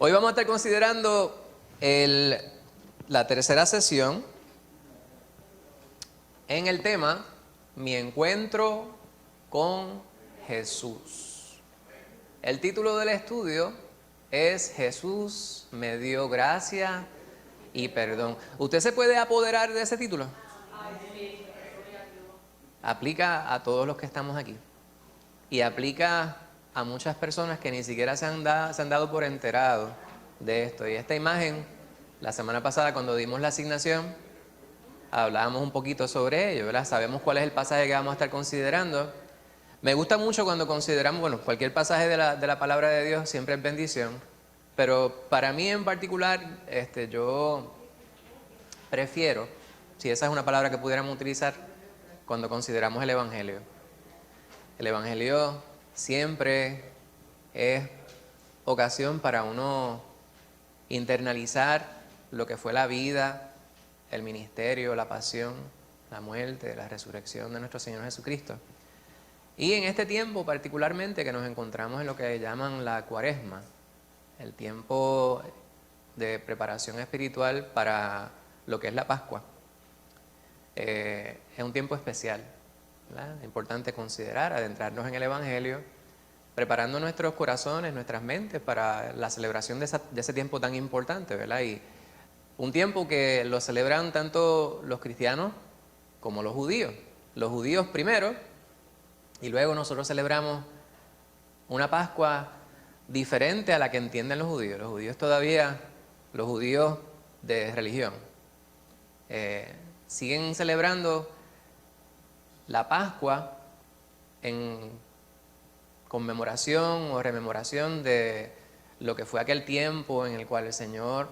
Hoy vamos a estar considerando la tercera sesión en el tema Mi encuentro con Jesús. El título del estudio es Jesús me dio gracia y perdón. ¿Usted se puede apoderar de ese título? Aplica a todos los que estamos aquí. Y aplica a muchas personas que ni siquiera se han dado por enterado de esto. Y esta imagen, la semana pasada cuando dimos la asignación, hablábamos un poquito sobre ello, ¿verdad? Sabemos cuál es el pasaje que vamos a estar considerando. Me gusta mucho cuando consideramos, bueno, cualquier pasaje de la palabra de Dios siempre es bendición, pero para mí en particular, yo prefiero, si esa es una palabra que pudiéramos utilizar, cuando consideramos el Evangelio. El Evangelio siempre es ocasión para uno internalizar lo que fue la vida, el ministerio, la pasión, la muerte, la resurrección de nuestro Señor Jesucristo. Y en este tiempo particularmente que nos encontramos en lo que llaman la Cuaresma, el tiempo de preparación espiritual para lo que es la Pascua, es un tiempo especial, ¿verdad? Es importante considerar, adentrarnos en el Evangelio, preparando nuestros corazones, nuestras mentes para la celebración de ese tiempo tan importante, ¿verdad? Y un tiempo que lo celebran tanto los cristianos como los judíos. Los judíos primero, y luego nosotros celebramos una Pascua diferente a la que entienden los judíos. Los judíos todavía, los judíos de religión, siguen celebrando la Pascua en conmemoración o rememoración de lo que fue aquel tiempo en el cual el Señor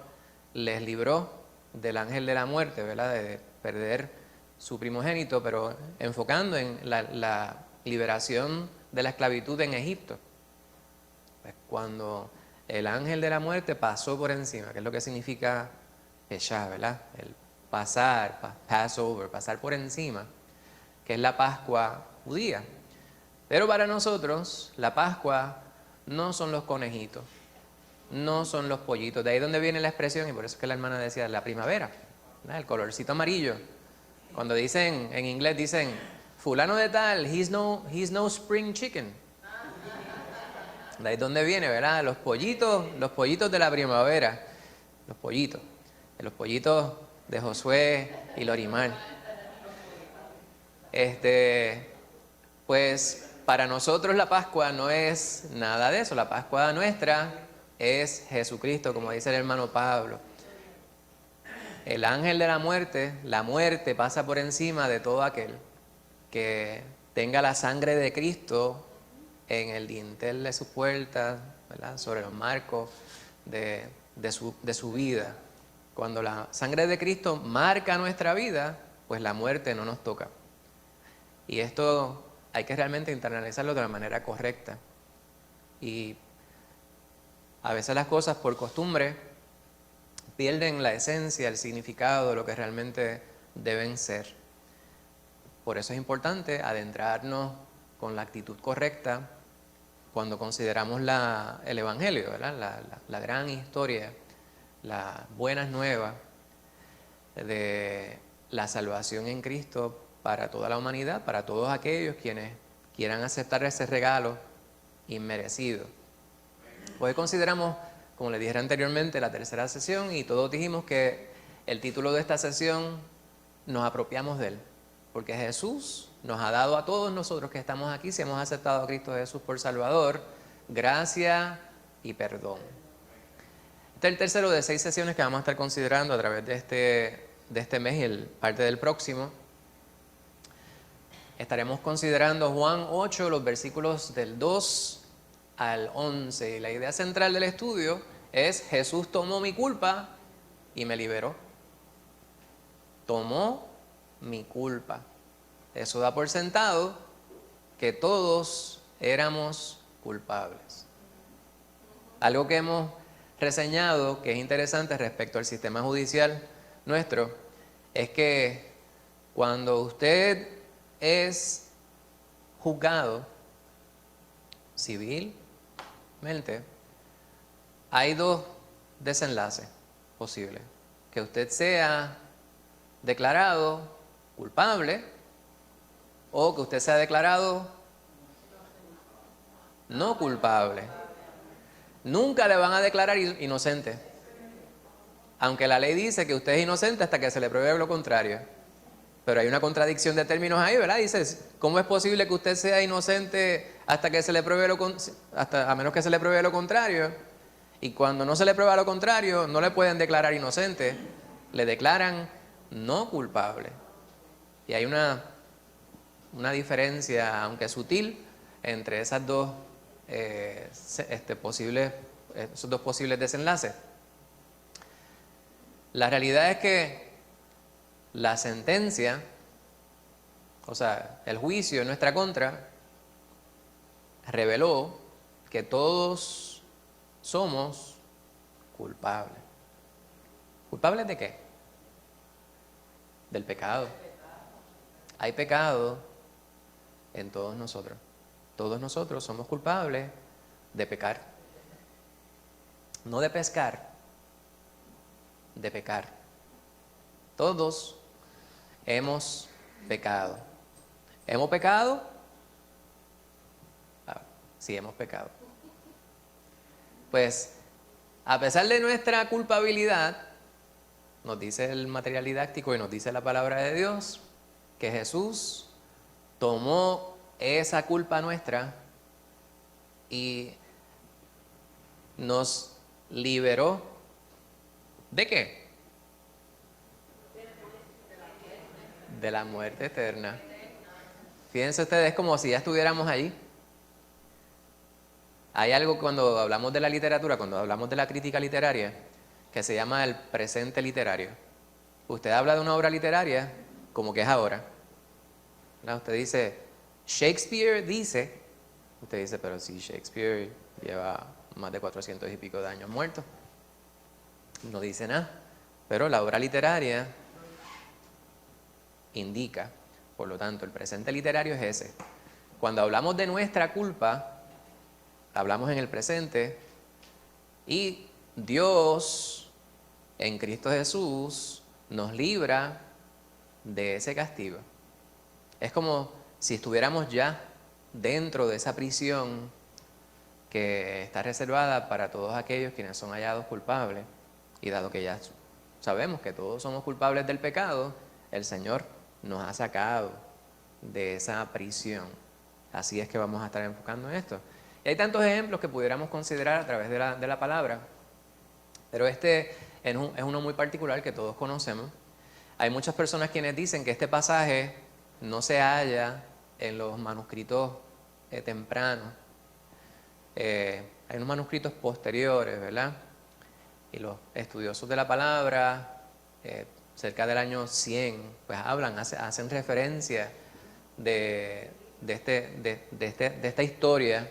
les libró del ángel de la muerte, ¿verdad? De perder su primogénito, pero enfocando en la liberación de la esclavitud en Egipto. Pues cuando el ángel de la muerte pasó por encima, que es lo que significa Peshá, ¿verdad? El pasar, Passover, pasar por encima, que es la Pascua judía. Pero para nosotros, la Pascua no son los conejitos, no son los pollitos. De ahí donde viene la expresión, y por eso es que la hermana decía la primavera, ¿verdad? El colorcito amarillo. Cuando dicen, en inglés dicen, fulano de tal, he's no spring chicken. De ahí donde viene, ¿verdad? Los pollitos de la primavera. Los pollitos de Josué y Lorimar. Pues para nosotros la Pascua no es nada de eso. La Pascua nuestra es Jesucristo, como dice el hermano Pablo. El ángel de la muerte pasa por encima de todo aquel que tenga la sangre de Cristo en el dintel de su puerta, ¿verdad? Sobre los marcos de su vida. Cuando la sangre de Cristo marca nuestra vida, pues la muerte no nos toca. Y esto hay que realmente internalizarlo de la manera correcta. Y a veces las cosas por costumbre pierden la esencia, el significado de lo que realmente deben ser. Por eso es importante adentrarnos con la actitud correcta cuando consideramos el Evangelio, ¿verdad? La gran historia, las buenas nuevas de la salvación en Cristo para toda la humanidad, para todos aquellos quienes quieran aceptar ese regalo inmerecido. Hoy consideramos, como les dije anteriormente, la tercera sesión y todos dijimos que el título de esta sesión nos apropiamos de él, porque Jesús nos ha dado a todos nosotros que estamos aquí, si hemos aceptado a Cristo Jesús por Salvador, gracia y perdón. Este es el tercero de 6 sesiones que vamos a estar considerando a través de este mes y parte del próximo. Estaremos considerando Juan 8, los versículos del 2 al 11. Y la idea central del estudio es: Jesús tomó mi culpa y me liberó. Tomó mi culpa. Eso da por sentado que todos éramos culpables. Algo que hemos reseñado, que es interesante respecto al sistema judicial nuestro, es que cuando usted es juzgado civilmente, hay dos desenlace posible. Que usted sea declarado culpable o que usted sea declarado no culpable. Nunca le van a declarar inocente. Aunque la ley dice que usted es inocente hasta que se le pruebe lo contrario. Pero hay una contradicción de términos ahí, ¿verdad? Dice, ¿cómo es posible que usted sea inocente hasta que se le pruebe a menos que se le pruebe lo contrario? Y cuando no se le prueba lo contrario, no le pueden declarar inocente, le declaran no culpable. Y hay una diferencia, aunque sutil, entre esos dos posibles desenlaces. La realidad es que la sentencia, o sea, el juicio en nuestra contra, reveló que todos somos culpables. ¿Culpables de qué? Del pecado. Hay pecado en todos nosotros. Todos nosotros somos culpables de pecar. No de pescar, de pecar. Todos hemos pecado. ¿Hemos pecado? Sí, hemos pecado. Pues, a pesar de nuestra culpabilidad, nos dice el material didáctico y nos dice la palabra de Dios, que Jesús tomó esa culpa nuestra y nos liberó. ¿De qué? De la muerte eterna. Fíjense ustedes, como si ya estuviéramos allí. Hay algo cuando hablamos de la literatura, cuando hablamos de la crítica literaria, que se llama el presente literario. Usted habla de una obra literaria como que es ahora. ¿No? Usted dice, Shakespeare dice, usted dice, pero si Shakespeare lleva más de 400 y pico de años muerto, no dice nada. Pero la obra literaria indica, por lo tanto, el presente literario es ese. Cuando hablamos de nuestra culpa, hablamos en el presente y Dios, en Cristo Jesús, nos libra de ese castigo. Es como si estuviéramos ya dentro de esa prisión que está reservada para todos aquellos quienes son hallados culpables. Y dado que ya sabemos que todos somos culpables del pecado, el Señor nos ha sacado de esa prisión. Así es que vamos a estar enfocando en esto. Y hay tantos ejemplos que pudiéramos considerar a través de la palabra, pero este es uno muy particular que todos conocemos. Hay muchas personas quienes dicen que este pasaje no se halla en los manuscritos tempranos. Hay unos manuscritos posteriores, ¿verdad? Y los estudiosos de la palabra, cerca del año 100, pues hacen referencia de esta historia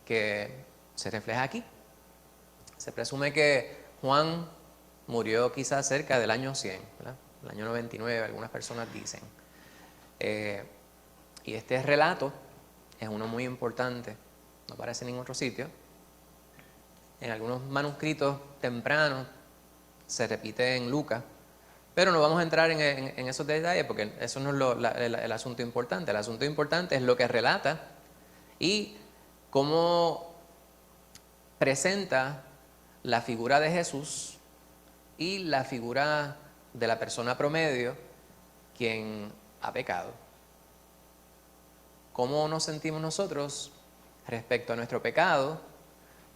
que se refleja aquí. Se presume que Juan murió quizás cerca del año 100, ¿verdad? El año 99, algunas personas dicen. Y este relato es uno muy importante, no aparece en ningún otro sitio. En algunos manuscritos tempranos se repite en Lucas, pero no vamos a entrar en esos detalles porque eso no es el asunto importante. El asunto importante es lo que relata y cómo presenta la figura de Jesús y la figura de la persona promedio quien ha pecado. ¿Cómo nos sentimos nosotros respecto a nuestro pecado?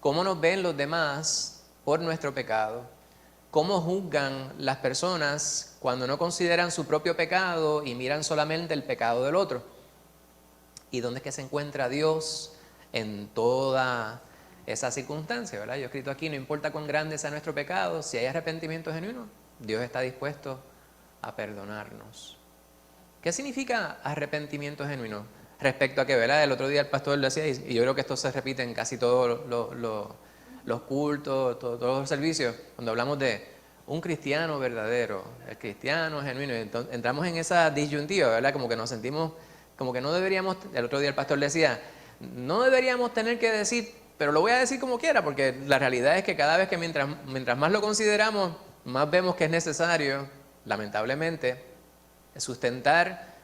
¿Cómo nos ven los demás por nuestro pecado? ¿Cómo juzgan las personas cuando no consideran su propio pecado y miran solamente el pecado del otro? ¿Y dónde es que se encuentra Dios en toda esa circunstancia, ¿verdad? Yo he escrito aquí, no importa cuán grande sea nuestro pecado, si hay arrepentimiento genuino, Dios está dispuesto a perdonarnos. ¿Qué significa arrepentimiento genuino? Respecto a que, ¿verdad? El otro día el pastor lo decía, y yo creo que esto se repite en casi todos los cultos, todos los servicios, cuando hablamos de un cristiano verdadero, el cristiano genuino, entonces entramos en esa disyuntiva, ¿verdad? Como que nos sentimos, como que no deberíamos, el otro día el pastor decía, no deberíamos tener que decir Pero lo voy a decir como quiera, porque la realidad es que cada vez que mientras más lo consideramos, más vemos que es necesario, lamentablemente, sustentar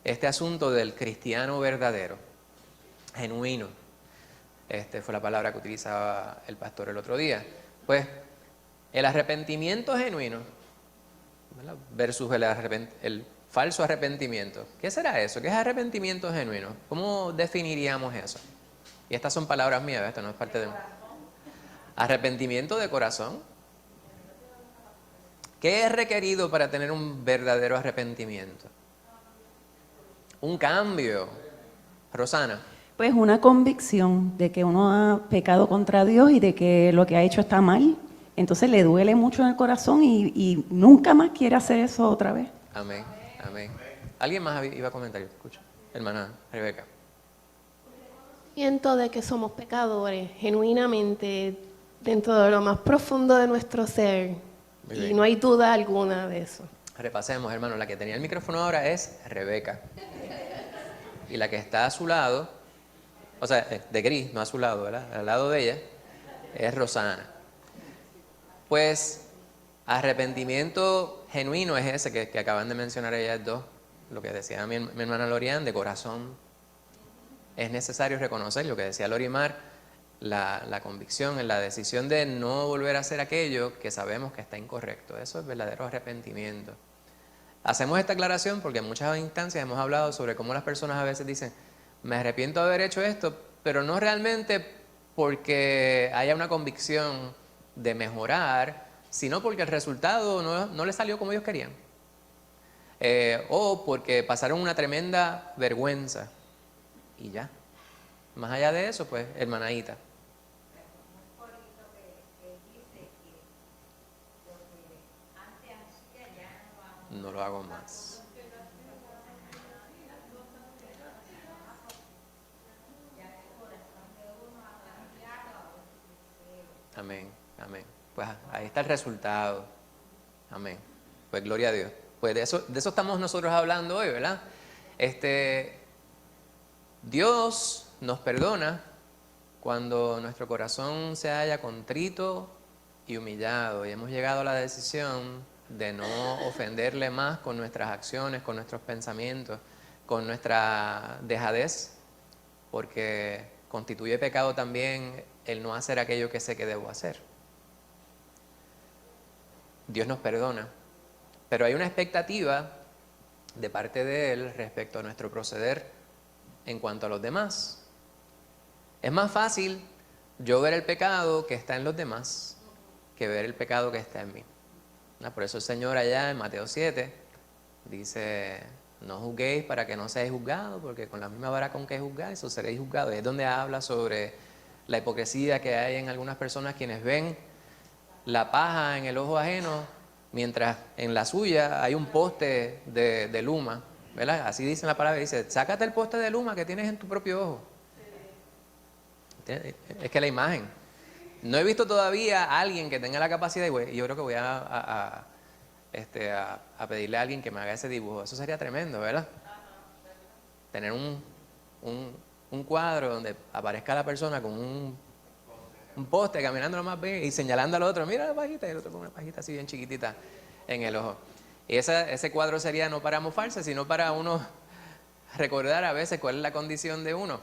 este asunto del cristiano verdadero, genuino. Fue la palabra que utilizaba el pastor el otro día. Pues el arrepentimiento genuino, ¿verdad?, versus el falso arrepentimiento. ¿Qué será eso? ¿Qué es arrepentimiento genuino? ¿Cómo definiríamos eso? Y estas son palabras mías, esto no es parte de un arrepentimiento de corazón. ¿Qué es requerido para tener un verdadero arrepentimiento? Un cambio. Rosana. Pues una convicción de que uno ha pecado contra Dios y de que lo que ha hecho está mal. Entonces le duele mucho en el corazón y nunca más quiere hacer eso otra vez. Amén, amén. ¿Alguien más iba a comentar? Escucha, hermana Rebeca. Siento de que somos pecadores, genuinamente, dentro de lo más profundo de nuestro ser. Muy Y bien. no hay duda alguna de eso. Repasemos, hermano. La que tenía el micrófono ahora es Rebeca. Y la que está a su lado, o sea, de gris, no a su lado, ¿verdad? Al lado de ella, es Rosana. Pues arrepentimiento genuino es ese que acaban de mencionar ellas dos, lo que decía mi hermana Lorian, de corazón. Es necesario reconocer lo que decía Lorimar, la convicción, la decisión de no volver a hacer aquello que sabemos que está incorrecto. Eso es verdadero arrepentimiento. Hacemos esta aclaración porque en muchas instancias hemos hablado sobre cómo las personas a veces dicen, me arrepiento de haber hecho esto, pero no realmente porque haya una convicción de mejorar, sino porque el resultado no les salió como ellos querían. O porque pasaron una tremenda vergüenza. Y ya. Más allá de eso, pues, hermanaíta. No lo hago más. Amén, amén. Pues ahí está el resultado. Amén. Pues gloria a Dios. Pues de eso estamos nosotros hablando hoy, ¿verdad? Dios nos perdona cuando nuestro corazón se haya contrito y humillado y hemos llegado a la decisión de no ofenderle más con nuestras acciones, con nuestros pensamientos, con nuestra dejadez, porque constituye pecado también el no hacer aquello que sé que debo hacer. Dios nos perdona, pero hay una expectativa de parte de Él respecto a nuestro proceder en cuanto a los demás. Es más fácil yo ver el pecado que está en los demás que ver el pecado que está en mí. Por eso el Señor allá en Mateo 7 dice, no juzguéis para que no seáis juzgados, porque con la misma vara con que juzgáis, os seréis juzgados. Y es donde habla sobre la hipocresía que hay en algunas personas quienes ven la paja en el ojo ajeno, mientras en la suya hay un poste de luma, ¿verdad? Así dice la palabra, dice, sácate el poste de luma que tienes en tu propio ojo. Es que la imagen. No he visto todavía a alguien que tenga la capacidad, y yo creo que voy a pedirle a alguien que me haga ese dibujo. Eso sería tremendo, ¿verdad? Tener un cuadro donde aparezca la persona con un poste caminando lo más bien y señalando al otro, mira la pajita, y el otro con una pajita así bien chiquitita en el ojo. Y ese cuadro sería no para mofarse, sino para uno recordar a veces cuál es la condición de uno,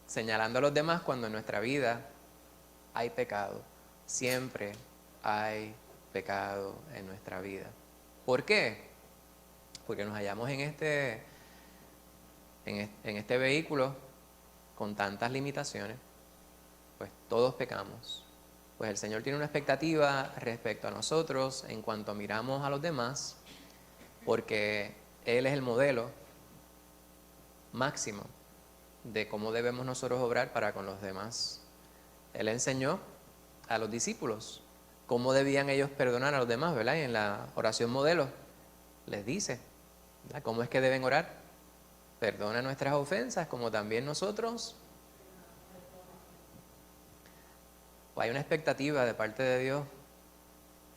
señalando a los demás cuando en nuestra vida hay pecado. Siempre hay pecado en nuestra vida. ¿Por qué? Porque nos hallamos en este vehículo con tantas limitaciones. Pues todos pecamos. Pues el Señor tiene una expectativa respecto a nosotros en cuanto miramos a los demás, porque Él es el modelo máximo de cómo debemos nosotros obrar para con los demás. Él enseñó a los discípulos cómo debían ellos perdonar a los demás, ¿verdad? Y en la oración modelo les dice, ¿verdad?, cómo es que deben orar. Perdona nuestras ofensas como también nosotros. Hay una expectativa de parte de Dios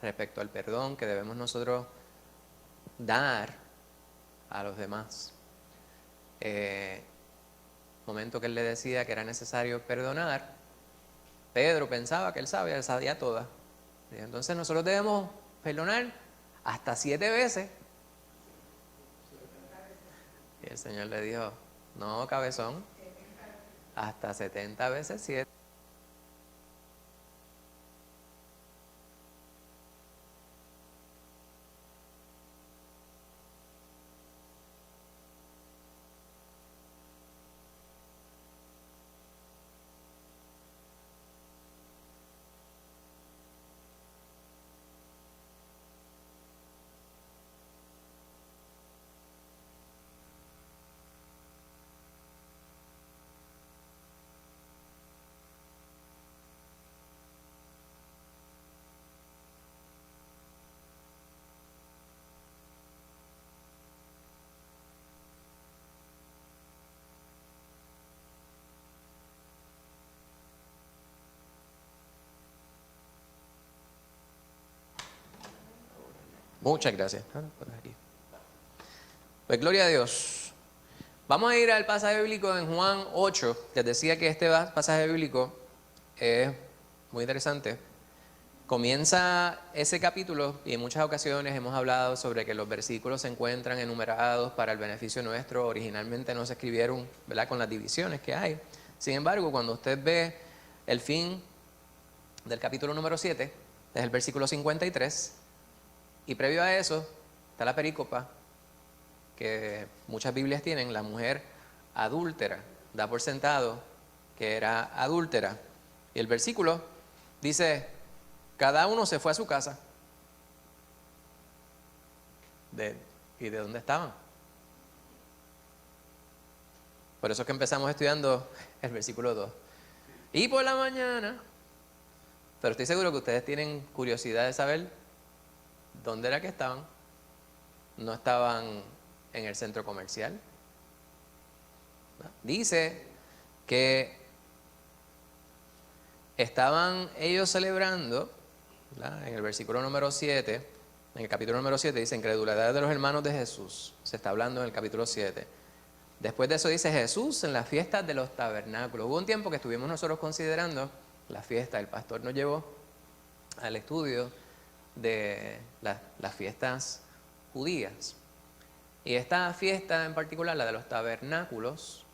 respecto al perdón que debemos nosotros dar a los demás. Momento que Él le decía que era necesario perdonar, Pedro pensaba que él sabía todas. Y entonces nosotros debemos perdonar hasta 7 veces. Y el Señor le dijo, no, cabezón, hasta 70 veces 7. Muchas gracias. Pues gloria a Dios. Vamos a ir al pasaje bíblico en Juan 8. Les decía que este pasaje bíblico es muy interesante. Comienza ese capítulo y en muchas ocasiones hemos hablado sobre que los versículos se encuentran enumerados para el beneficio nuestro. Originalmente no se escribieron, ¿verdad?, con las divisiones que hay. Sin embargo, cuando usted ve el fin del capítulo número 7, es el versículo 53, y previo a eso está la perícopa que muchas Biblias tienen, la mujer adúltera, da por sentado que era adúltera. Y el versículo dice, cada uno se fue a su casa. ¿Y de dónde estaban? Por eso es que empezamos estudiando el versículo 2. Y por la mañana, pero estoy seguro que ustedes tienen curiosidad de saber dónde era que estaban. No estaban en el centro comercial. Dice que estaban ellos celebrando, ¿verdad?, en el versículo número 7, en el capítulo número 7 dice, incredulidad de los hermanos de Jesús. Se está hablando en el capítulo 7. Después de eso dice Jesús en las fiestas de los tabernáculos. Hubo un tiempo que estuvimos nosotros considerando la fiesta. El pastor nos llevó al estudio de las fiestas judías. Y esta fiesta en particular, la de los tabernáculos,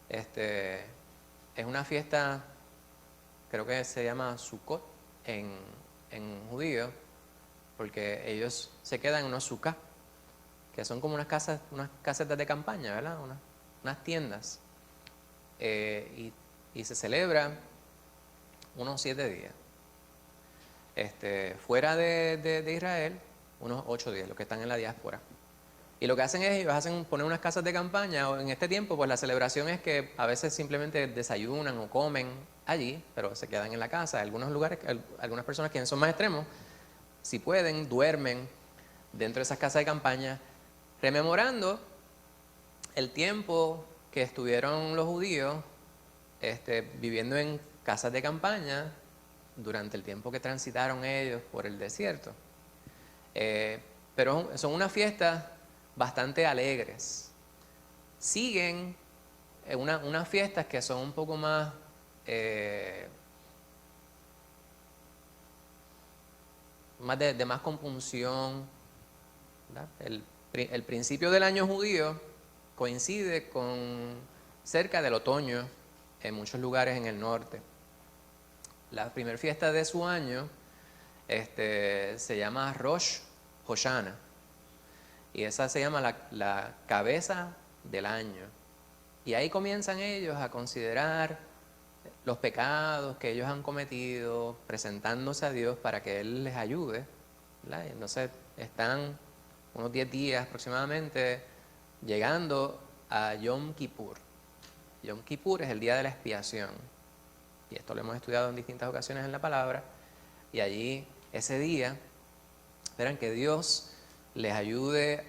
es una fiesta, creo que se llama Sukkot en judío, porque ellos se quedan en unos sukkah, que son como unas casetas de campaña, ¿verdad? Unas tiendas. Y se celebra unos 7 días. Fuera de Israel, unos 8 días, los que están en la diáspora. Y lo que hacen es, ellos poner unas casas de campaña, o en este tiempo, pues la celebración es que a veces simplemente desayunan o comen allí, pero se quedan en la casa. En algunos lugares, algunas personas quienes son más extremos, si pueden, duermen dentro de esas casas de campaña, rememorando el tiempo que estuvieron los judíos viviendo en casas de campaña durante el tiempo que transitaron ellos por el desierto. Pero son unas fiestas bastante alegres. Siguen unas fiestas que son un poco más de más compunción, ¿verdad? El principio del año judío coincide con cerca del otoño en muchos lugares en el norte. La primera fiesta de su año se llama Rosh Hoshana. Y esa se llama la cabeza del año. Y ahí comienzan ellos a considerar los pecados que ellos han cometido, presentándose a Dios para que Él les ayude, ¿verdad? Y entonces están unos 10 días aproximadamente llegando a Yom Kippur. Yom Kippur es el día de la expiación. Y esto lo hemos estudiado en distintas ocasiones en la palabra. Y allí, ese día, esperan que Dios les ayude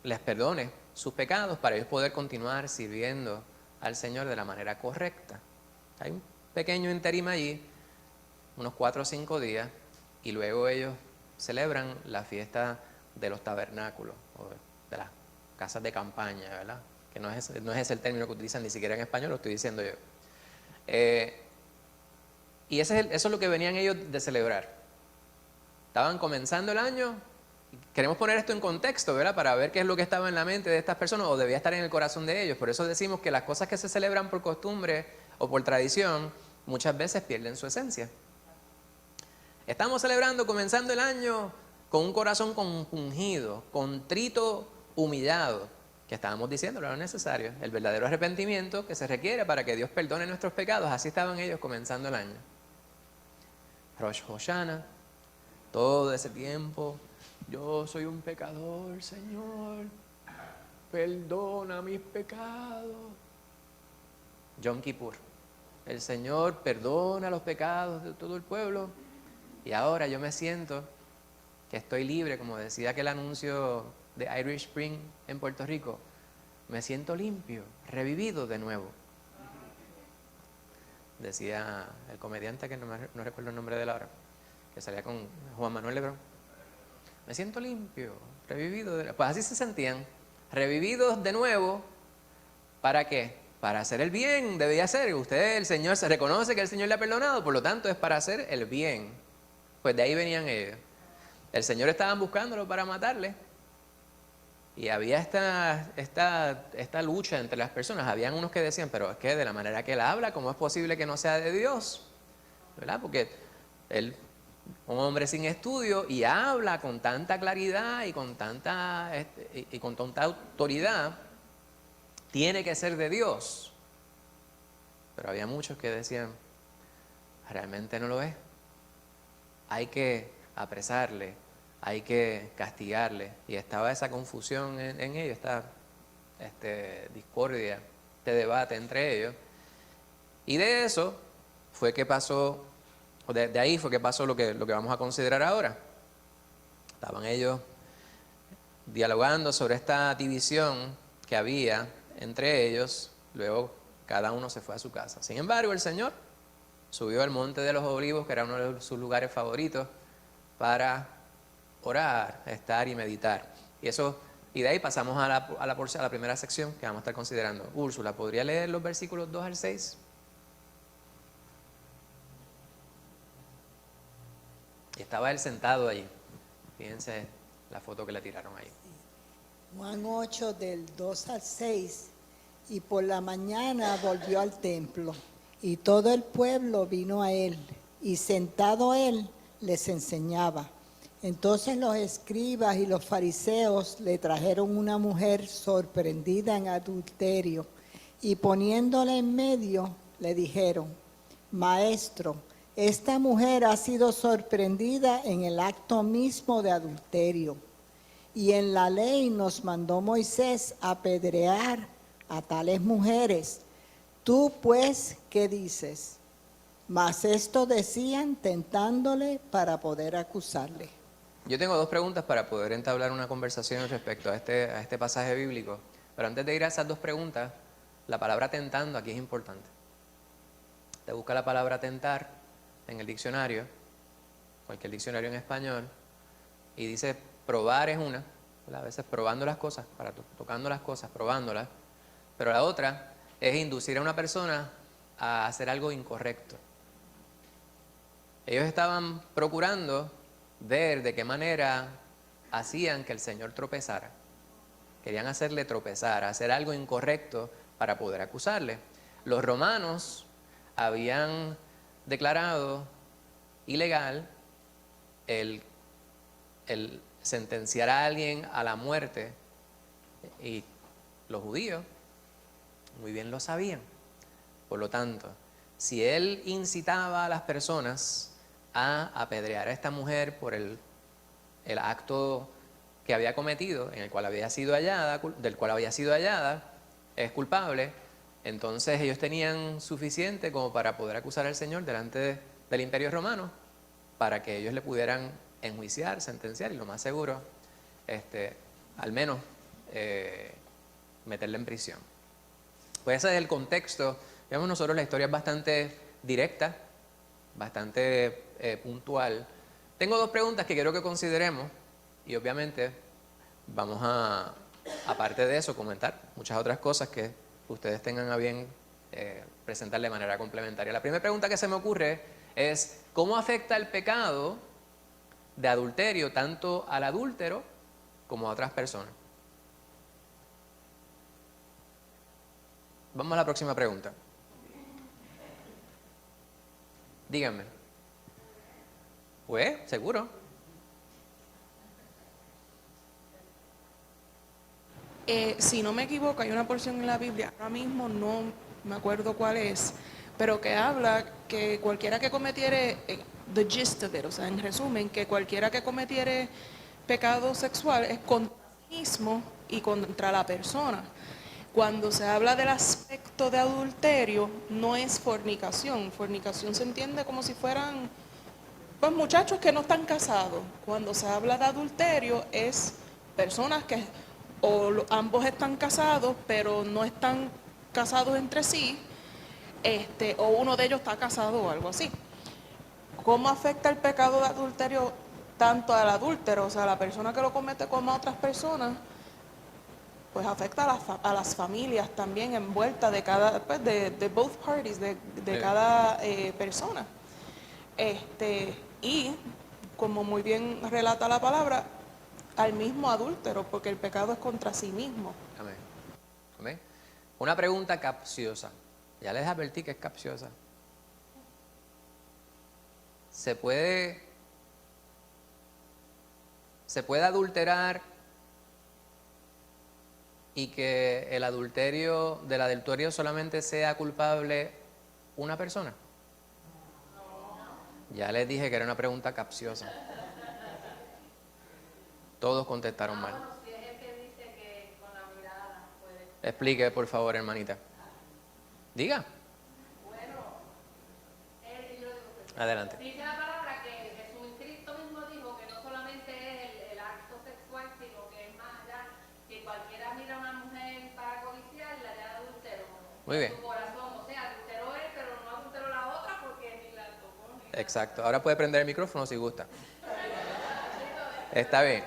les perdone sus pecados para ellos poder continuar sirviendo al Señor de la manera correcta. Hay un pequeño interim allí, unos 4 o 5 días, y luego ellos celebran la fiesta de los tabernáculos, o de las casas de campaña, ¿verdad? Que no es ese el término que utilizan ni siquiera en español, lo estoy diciendo yo. Y eso es lo que venían ellos de celebrar. Estaban comenzando el año. Queremos poner esto en contexto, ¿verdad? Para ver qué es lo que estaba en la mente de estas personas o debía estar en el corazón de ellos. Por eso decimos que las cosas que se celebran por costumbre o por tradición muchas veces pierden su esencia. Estamos celebrando, comenzando el año con un corazón compungido, contrito, humillado, que estábamos diciendo lo necesario, el verdadero arrepentimiento que se requiere para que Dios perdone nuestros pecados. Así estaban ellos comenzando el año. Rosh Hashanah, todo ese tiempo, yo soy un pecador, Señor, perdona mis pecados. Yom Kippur, el Señor perdona los pecados de todo el pueblo y ahora yo me siento que estoy libre, como decía aquel anuncio de Irish Spring en Puerto Rico, me siento limpio, revivido de nuevo. Decía el comediante, que no recuerdo el nombre de él ahora, que salía con Juan Manuel Lebrón. Me siento limpio, revivido de nuevo. Pues así se sentían, revividos de nuevo. ¿Para qué? Para hacer el bien, debía ser. Usted, el Señor, se reconoce que el Señor le ha perdonado, por lo tanto es para hacer el bien. Pues de ahí venían ellos. El Señor estaban buscándolo para matarle. Y había esta lucha entre las personas. Habían unos que decían, pero es que de la manera que él habla, ¿cómo es posible que no sea de Dios? ¿Verdad? Porque él, un hombre sin estudio, y habla con tanta claridad y con tanta autoridad, tiene que ser de Dios. Pero había muchos que decían, realmente no lo es. Hay que apresarle, hay que castigarle. Y estaba esa confusión en ellos, esta discordia, este debate entre ellos. Y de eso fue que pasó, de ahí fue que pasó lo que vamos a considerar ahora. Estaban ellos dialogando sobre esta división que había entre ellos, luego cada uno se fue a su casa. Sin embargo, el Señor subió al Monte de los Olivos, que era uno de sus lugares favoritos, para orar, estar y meditar. Y de ahí pasamos a la primera sección que vamos a estar considerando. Úrsula, ¿podría leer los versículos 2 al 6? Y estaba él sentado allí. Fíjense la foto que le tiraron ahí. Juan 8, del 2 al 6. Y por la mañana volvió al templo, y todo el pueblo vino a él, y sentado él les enseñaba. Entonces los escribas y los fariseos le trajeron una mujer sorprendida en adulterio, y poniéndola en medio, le dijeron: Maestro, esta mujer ha sido sorprendida en el acto mismo de adulterio. Y en la ley nos mandó Moisés apedrear a tales mujeres. Tú pues, ¿qué dices? Mas esto decían tentándole para poder acusarle. Yo tengo dos preguntas para poder entablar una conversación respecto a este pasaje bíblico. Pero antes de ir a esas dos preguntas, la palabra tentando aquí es importante. Te busca la palabra tentar en el diccionario, cualquier diccionario en español, y dice probar es una, ¿verdad? A veces probando las cosas, tocando las cosas, probándolas. Pero la otra es inducir a una persona a hacer algo incorrecto. Ellos estaban procurando ver de qué manera hacían que el Señor tropezara. Querían hacerle tropezar, hacer algo incorrecto para poder acusarle. Los romanos habían declarado ilegal el sentenciar a alguien a la muerte, y los judíos muy bien lo sabían. Por lo tanto, si él incitaba a las personas a apedrear a esta mujer por el acto que había cometido, en el cual había sido hallada, del cual había sido hallada, es culpable, entonces ellos tenían suficiente como para poder acusar al Señor delante del Imperio Romano, para que ellos le pudieran enjuiciar, sentenciar y lo más seguro, al menos meterle en prisión. Pues ese es el contexto. Vemos nosotros, la historia es bastante directa, bastante puntual. Tengo dos preguntas que quiero que consideremos y obviamente vamos a, aparte de eso, comentar muchas otras cosas que ustedes tengan a bien presentar de manera complementaria. La primera pregunta que se me ocurre es cómo afecta el pecado de adulterio tanto al adúltero como a otras personas. Vamos a la próxima pregunta. Díganme. Pues, seguro. Si no me equivoco, hay una porción en la Biblia, ahora mismo no me acuerdo cuál es, pero que habla que cualquiera que cometiere, the gist of it, o sea, en resumen, que cualquiera que cometiere pecado sexual es contra sí mismo y contra la persona. Cuando se habla del aspecto de adulterio, no es fornicación. Fornicación se entiende como si fueran, pues, muchachos que no están casados. Cuando se habla de adulterio es personas que ambos están casados, pero no están casados entre sí, o uno de ellos está casado o algo así. ¿Cómo afecta el pecado de adulterio tanto al adúltero, o sea, a la persona que lo comete, como a otras personas? Pues afecta a las familias también envueltas de cada, pues, de both parties, de cada persona. Y como muy bien relata la palabra, al mismo adúltero, porque el pecado es contra sí mismo. Amén. Amén. Una pregunta capciosa. Ya les advertí que es capciosa. ¿Se puede adulterar y que del adulterio solamente sea culpable una persona? Ya les dije que era una pregunta capciosa. Todos contestaron mal. Explique, por favor, hermanita. Diga. Adelante. Dice la palabra que Jesucristo mismo dijo que no solamente es el acto sexual, sino que es más allá, que cualquiera mira a una mujer para codiciarla, ya es adultero. Muy bien. En su corazón, o sea, adulteró él, pero no adulteró la otra porque ni la tocó. Exacto. Ahora puede prender el micrófono si gusta. Está bien.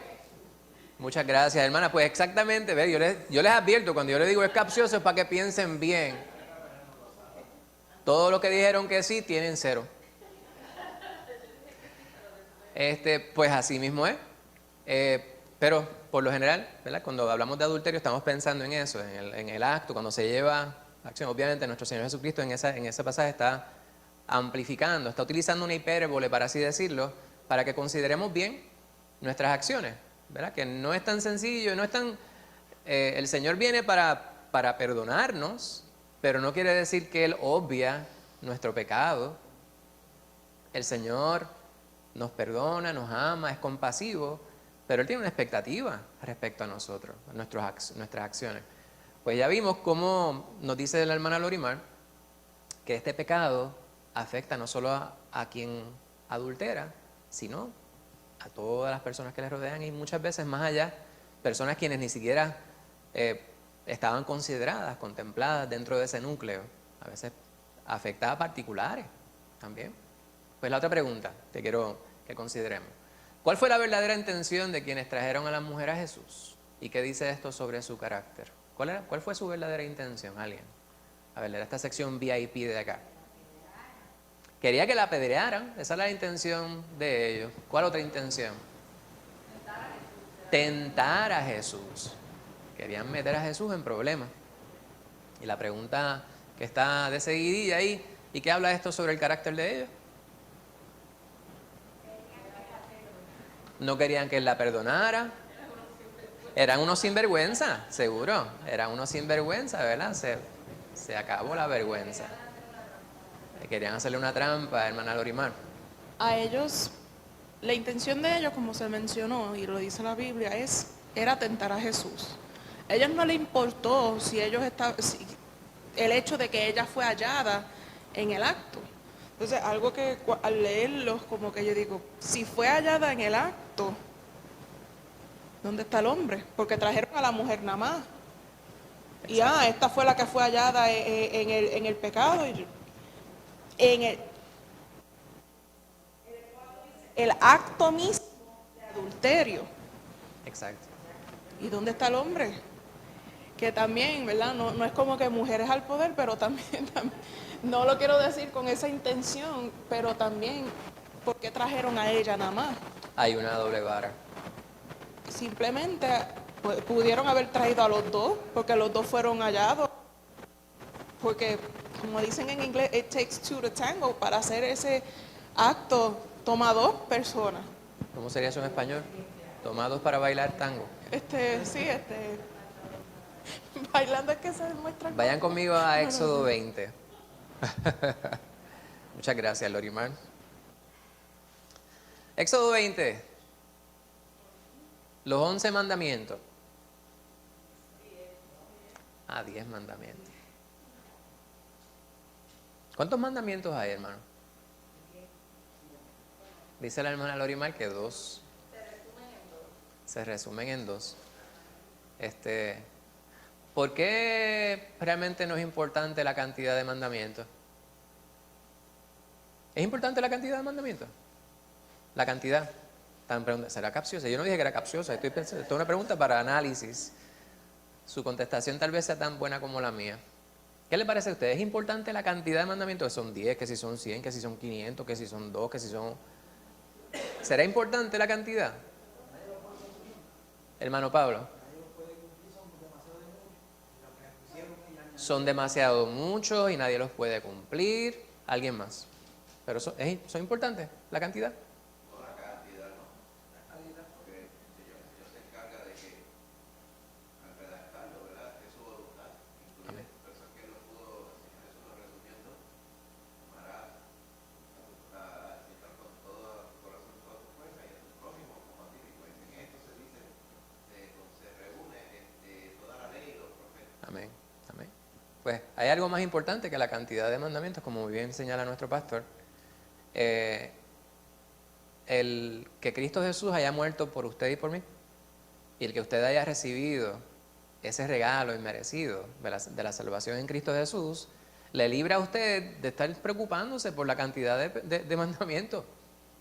Muchas gracias, hermana. Pues exactamente, ve, yo les advierto, cuando yo les digo es capcioso, es para que piensen bien. Todo lo que dijeron que sí, tienen 0. Pues así mismo es. Pero por lo general, ¿verdad? Cuando hablamos de adulterio estamos pensando en eso, en el acto, cuando se lleva a acción. Obviamente nuestro Señor Jesucristo en ese pasaje está amplificando, está utilizando una hipérbole, para así decirlo, para que consideremos bien nuestras acciones, ¿verdad? Que no es tan sencillo, no es tan... el Señor viene para perdonarnos, pero no quiere decir que Él obvia nuestro pecado. El Señor nos perdona, nos ama, es compasivo, pero Él tiene una expectativa respecto a nosotros, a nuestras acciones. Pues ya vimos cómo nos dice la hermana Lorimar que este pecado afecta no solo a quien adultera, sino a todas las personas que le rodean, y muchas veces más allá, personas quienes ni siquiera estaban consideradas, contempladas dentro de ese núcleo. A veces afecta a particulares también. Pues la otra pregunta que quiero que consideremos: ¿cuál fue la verdadera intención de quienes trajeron a la mujer a Jesús? ¿Y qué dice esto sobre su carácter? ¿Cuál fue su verdadera intención? ¿Alguien? A ver, esta sección VIP de acá. Quería que la apedrearan, esa es la intención de ellos. ¿Cuál otra intención? Tentar a Jesús. Querían meter a Jesús en problemas. Y la pregunta que está de seguidilla ahí, ¿y qué habla esto sobre el carácter de ellos? No querían que Él la perdonara. Eran unos sinvergüenza, seguro. Eran unos sinvergüenza, ¿verdad? Se acabó la vergüenza. Querían hacerle una trampa, hermana Lorimar. A ellos, la intención de ellos, como se mencionó y lo dice la Biblia, era tentar a Jesús. A ellos no les importó el hecho de que ella fue hallada en el acto. Entonces, algo que al leerlos, como que yo digo, si fue hallada en el acto, ¿dónde está el hombre? Porque trajeron a la mujer nada más. Y esta fue la que fue hallada en el pecado. En el acto mismo de adulterio. Exacto. ¿Y dónde está el hombre? que también, ¿verdad? No es como que mujeres al poder, pero también, no lo quiero decir con esa intención, pero también, ¿por qué trajeron a ella nada más? Hay una doble vara. Simplemente pues, pudieron haber traído a los dos, porque los dos fueron hallados. Porque, como dicen en inglés, it takes two to tango. Para hacer ese acto, toma dos personas. ¿Cómo sería eso en español? Tomados para bailar tango. Sí, bailando es que se demuestra. Vayan conmigo a Éxodo 20. Muchas gracias, Lorimar. Éxodo 20. Los 11 mandamientos. 10 mandamientos. ¿Cuántos mandamientos hay, hermano? Dice la hermana Lorimar que 2. Se resumen en 2. ¿Por qué realmente no es importante la cantidad de mandamientos? ¿Es importante la cantidad de mandamientos? La cantidad. ¿Será capciosa? Yo no dije que era capciosa. Esto es una pregunta para análisis. Su contestación tal vez sea tan buena como la mía. ¿Qué le parece a usted? ¿Es importante la cantidad de mandamientos? Que son 10, que si son 100, que si son 500, que si son 2, que si son... ¿Será importante la cantidad? Hermano Pablo. Son demasiado muchos y nadie los puede cumplir. ¿Alguien más? Pero son importantes, la cantidad. Amén, amén. Pues hay algo más importante que la cantidad de mandamientos, como bien señala nuestro pastor. El que Cristo Jesús haya muerto por usted y por mí, y el que usted haya recibido ese regalo inmerecido de la salvación en Cristo Jesús, le libra a usted de estar preocupándose por la cantidad de mandamientos.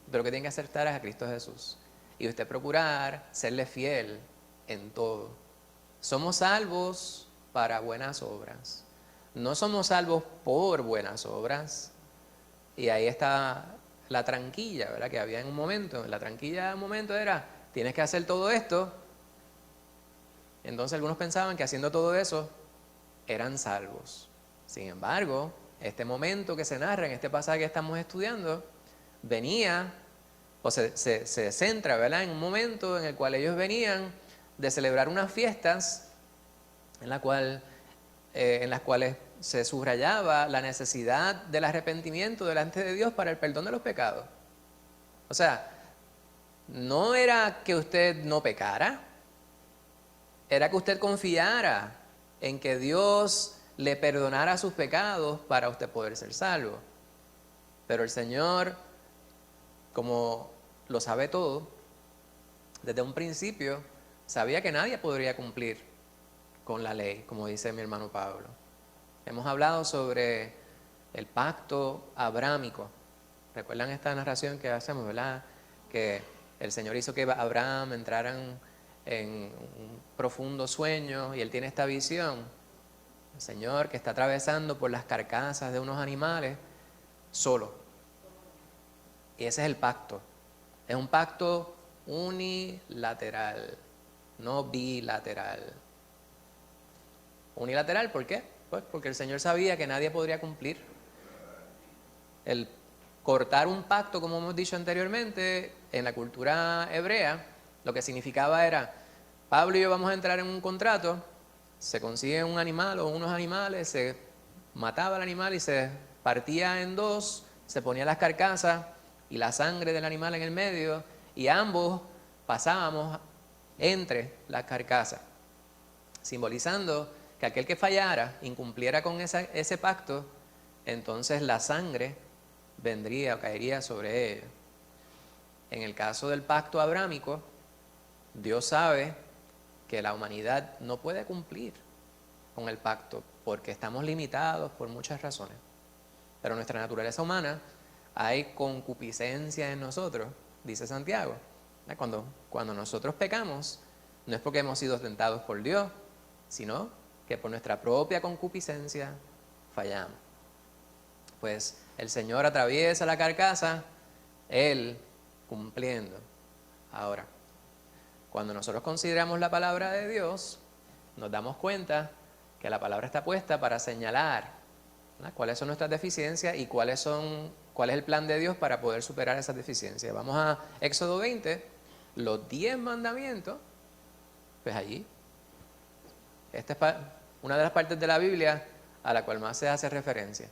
Pero lo que tiene que acertar es a Cristo Jesús. Y usted procurar serle fiel en todo. Somos salvos para buenas obras. No somos salvos por buenas obras. Y ahí está la tranquilla, ¿verdad? Que había en un momento. La tranquilla de un momento era, tienes que hacer todo esto. Entonces algunos pensaban que haciendo todo eso eran salvos. Sin embargo, este momento que se narra en este pasaje que estamos estudiando, venía, o se centra, ¿verdad? En un momento en el cual ellos venían de celebrar unas fiestas en las cuales se subrayaba la necesidad del arrepentimiento delante de Dios para el perdón de los pecados. O sea, no era que usted no pecara, era que usted confiara en que Dios le perdonara sus pecados para usted poder ser salvo. Pero el Señor, como lo sabe todo, desde un principio sabía que nadie podría cumplir con la ley, como dice mi hermano Pablo. Hemos hablado sobre el pacto abrámico. ¿Recuerdan esta narración que hacemos, verdad? Que el Señor hizo que Abraham entrara en un profundo sueño y él tiene esta visión. El Señor que está atravesando por las carcasas de unos animales solo. Y ese es el pacto. Es un pacto unilateral, no bilateral. Unilateral, ¿por qué? Pues porque el Señor sabía que nadie podría cumplir. El cortar un pacto, como hemos dicho anteriormente, en la cultura hebrea, lo que significaba era, Pablo y yo vamos a entrar en un contrato, se consigue un animal o unos animales, se mataba el animal y se partía en dos, se ponía las carcasas y la sangre del animal en el medio, y ambos pasábamos entre las carcasas, simbolizando que aquel que fallara, incumpliera con ese pacto, entonces la sangre vendría o caería sobre ellos. En el caso del pacto abrámico, Dios sabe que la humanidad no puede cumplir con el pacto porque estamos limitados por muchas razones. Pero nuestra naturaleza humana, hay concupiscencia en nosotros, dice Santiago. Cuando nosotros pecamos, no es porque hemos sido tentados por Dios, sino que por nuestra propia concupiscencia fallamos. Pues el Señor atraviesa la carcasa, Él cumpliendo. Ahora, cuando nosotros consideramos la palabra de Dios, nos damos cuenta que la palabra está puesta para señalar, ¿verdad?, cuáles son nuestras deficiencias y cuál es el plan de Dios para poder superar esas deficiencias. Vamos a Éxodo 20, los 10 mandamientos, pues allí. Esta es una de las partes de la Biblia a la cual más se hace referencia.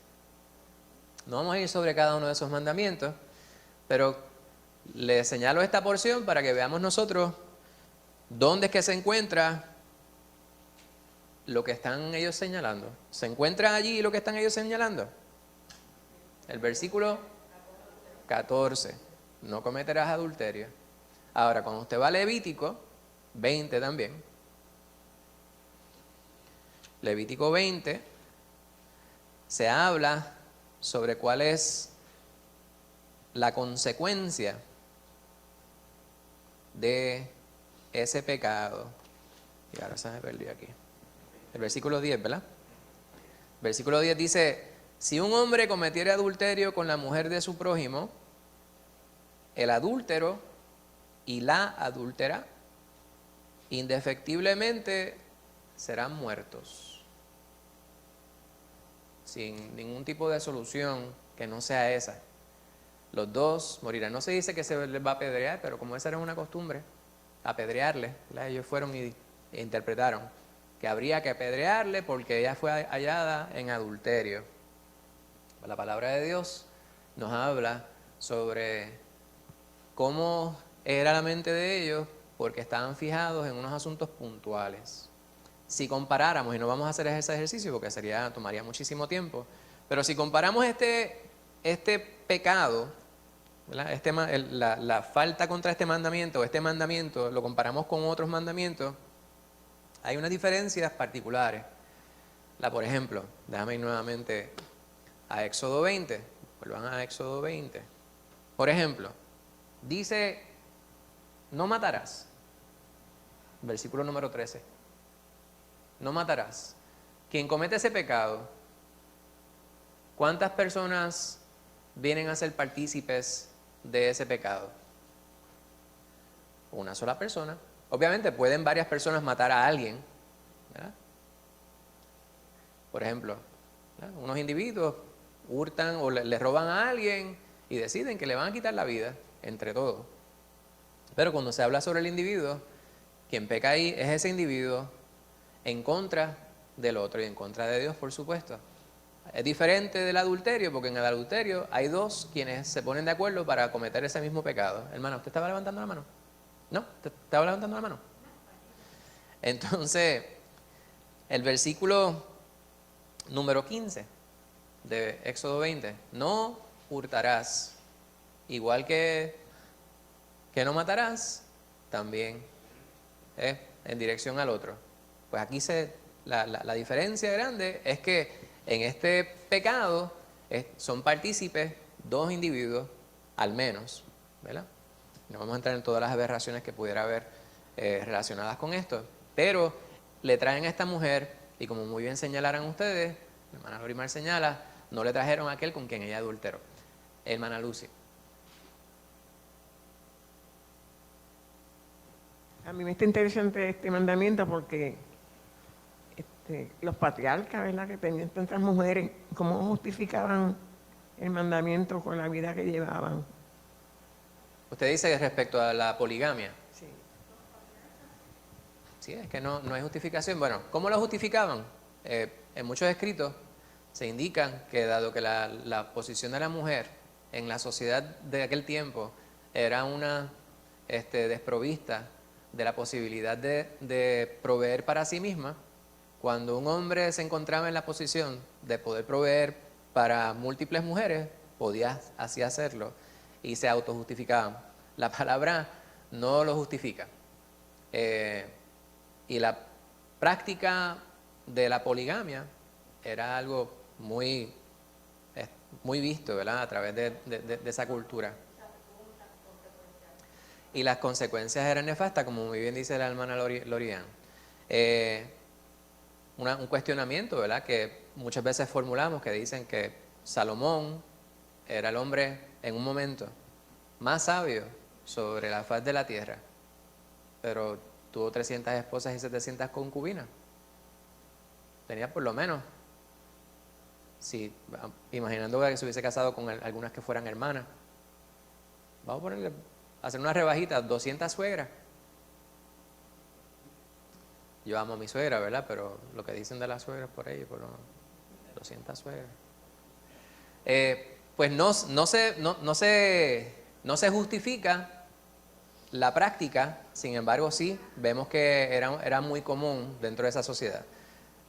No vamos a ir sobre cada uno de esos mandamientos, pero les señalo esta porción para que veamos nosotros dónde es que se encuentra lo que están ellos señalando. ¿Se encuentra allí lo que están ellos señalando? El versículo 14. No cometerás adulterio. Ahora, cuando usted va a Levítico 20 también, Levítico 20, se habla sobre cuál es la consecuencia de ese pecado. Y ahora se me perdió aquí. El versículo 10, ¿verdad? El versículo 10 dice: si un hombre cometiere adulterio con la mujer de su prójimo, el adúltero y la adúltera indefectiblemente serán muertos, sin ningún tipo de solución que no sea esa. Los dos morirán. No se dice que se les va a apedrear, pero como esa era una costumbre, apedrearle, ¿verdad? Ellos fueron e interpretaron que habría que apedrearle porque ella fue hallada en adulterio. La palabra de Dios nos habla sobre cómo era la mente de ellos, porque estaban fijados en unos asuntos puntuales. Si comparáramos, y no vamos a hacer ese ejercicio porque tomaría muchísimo tiempo, pero si comparamos este pecado, ¿verdad?, la falta contra este mandamiento lo comparamos con otros mandamientos, hay unas diferencias particulares. Por ejemplo, déjame ir nuevamente a Éxodo 20, vuelvan a Éxodo 20. Por ejemplo, dice: no matarás, versículo número 13. No matarás. Quien comete ese pecado, ¿cuántas personas vienen a ser partícipes de ese pecado? Una sola persona. Obviamente pueden varias personas matar a alguien, ¿verdad? Por ejemplo, ¿verdad?, unos individuos hurtan o le roban a alguien y deciden que le van a quitar la vida entre todos. Pero cuando se habla sobre el individuo, quien peca ahí es ese individuo en contra del otro y en contra de Dios, por supuesto. Es diferente del adulterio, porque en el adulterio hay dos quienes se ponen de acuerdo para cometer ese mismo pecado. Hermana, ¿usted estaba levantando la mano? ¿No? ¿Usted estaba levantando la mano? Entonces, el versículo número 15 de Éxodo 20: no hurtarás, igual que no matarás, también en dirección al otro. Pues aquí la diferencia grande es que en este pecado son partícipes dos individuos, al menos, ¿verdad? No vamos a entrar en todas las aberraciones que pudiera haber relacionadas con esto, pero le traen a esta mujer, y como muy bien señalaran ustedes, la hermana Lorimar señala, no le trajeron a aquel con quien ella adulteró. Hermana Lucy. A mí me está interesante este mandamiento porque los patriarcas, ¿verdad?, que tenían tantas mujeres, ¿cómo justificaban el mandamiento con la vida que llevaban? Usted dice que respecto a la poligamia. Sí. Sí, es que no hay justificación. Bueno, ¿cómo lo justificaban? En muchos escritos se indican que dado que la posición de la mujer en la sociedad de aquel tiempo era una desprovista de la posibilidad de proveer para sí misma, cuando un hombre se encontraba en la posición de poder proveer para múltiples mujeres, podía así hacerlo y se autojustificaban. La palabra no lo justifica. Y la práctica de la poligamia era algo muy visto, ¿verdad?, a través de esa cultura. Y las consecuencias eran nefastas, como muy bien dice la hermana Lorian. un cuestionamiento, ¿verdad? Que muchas veces formulamos, que dicen que Salomón era el hombre en un momento más sabio sobre la faz de la tierra, pero tuvo 300 esposas y 700 concubinas. Tenía por lo menos, imaginando que se hubiese casado con algunas que fueran hermanas, vamos a ponerle, hacer una rebajita, 200 suegras. Yo amo a mi suegra, ¿verdad? Pero lo que dicen de las suegras por ahí, por 200 suegras. Pues no se justifica la práctica, sin embargo sí, vemos que era muy común dentro de esa sociedad.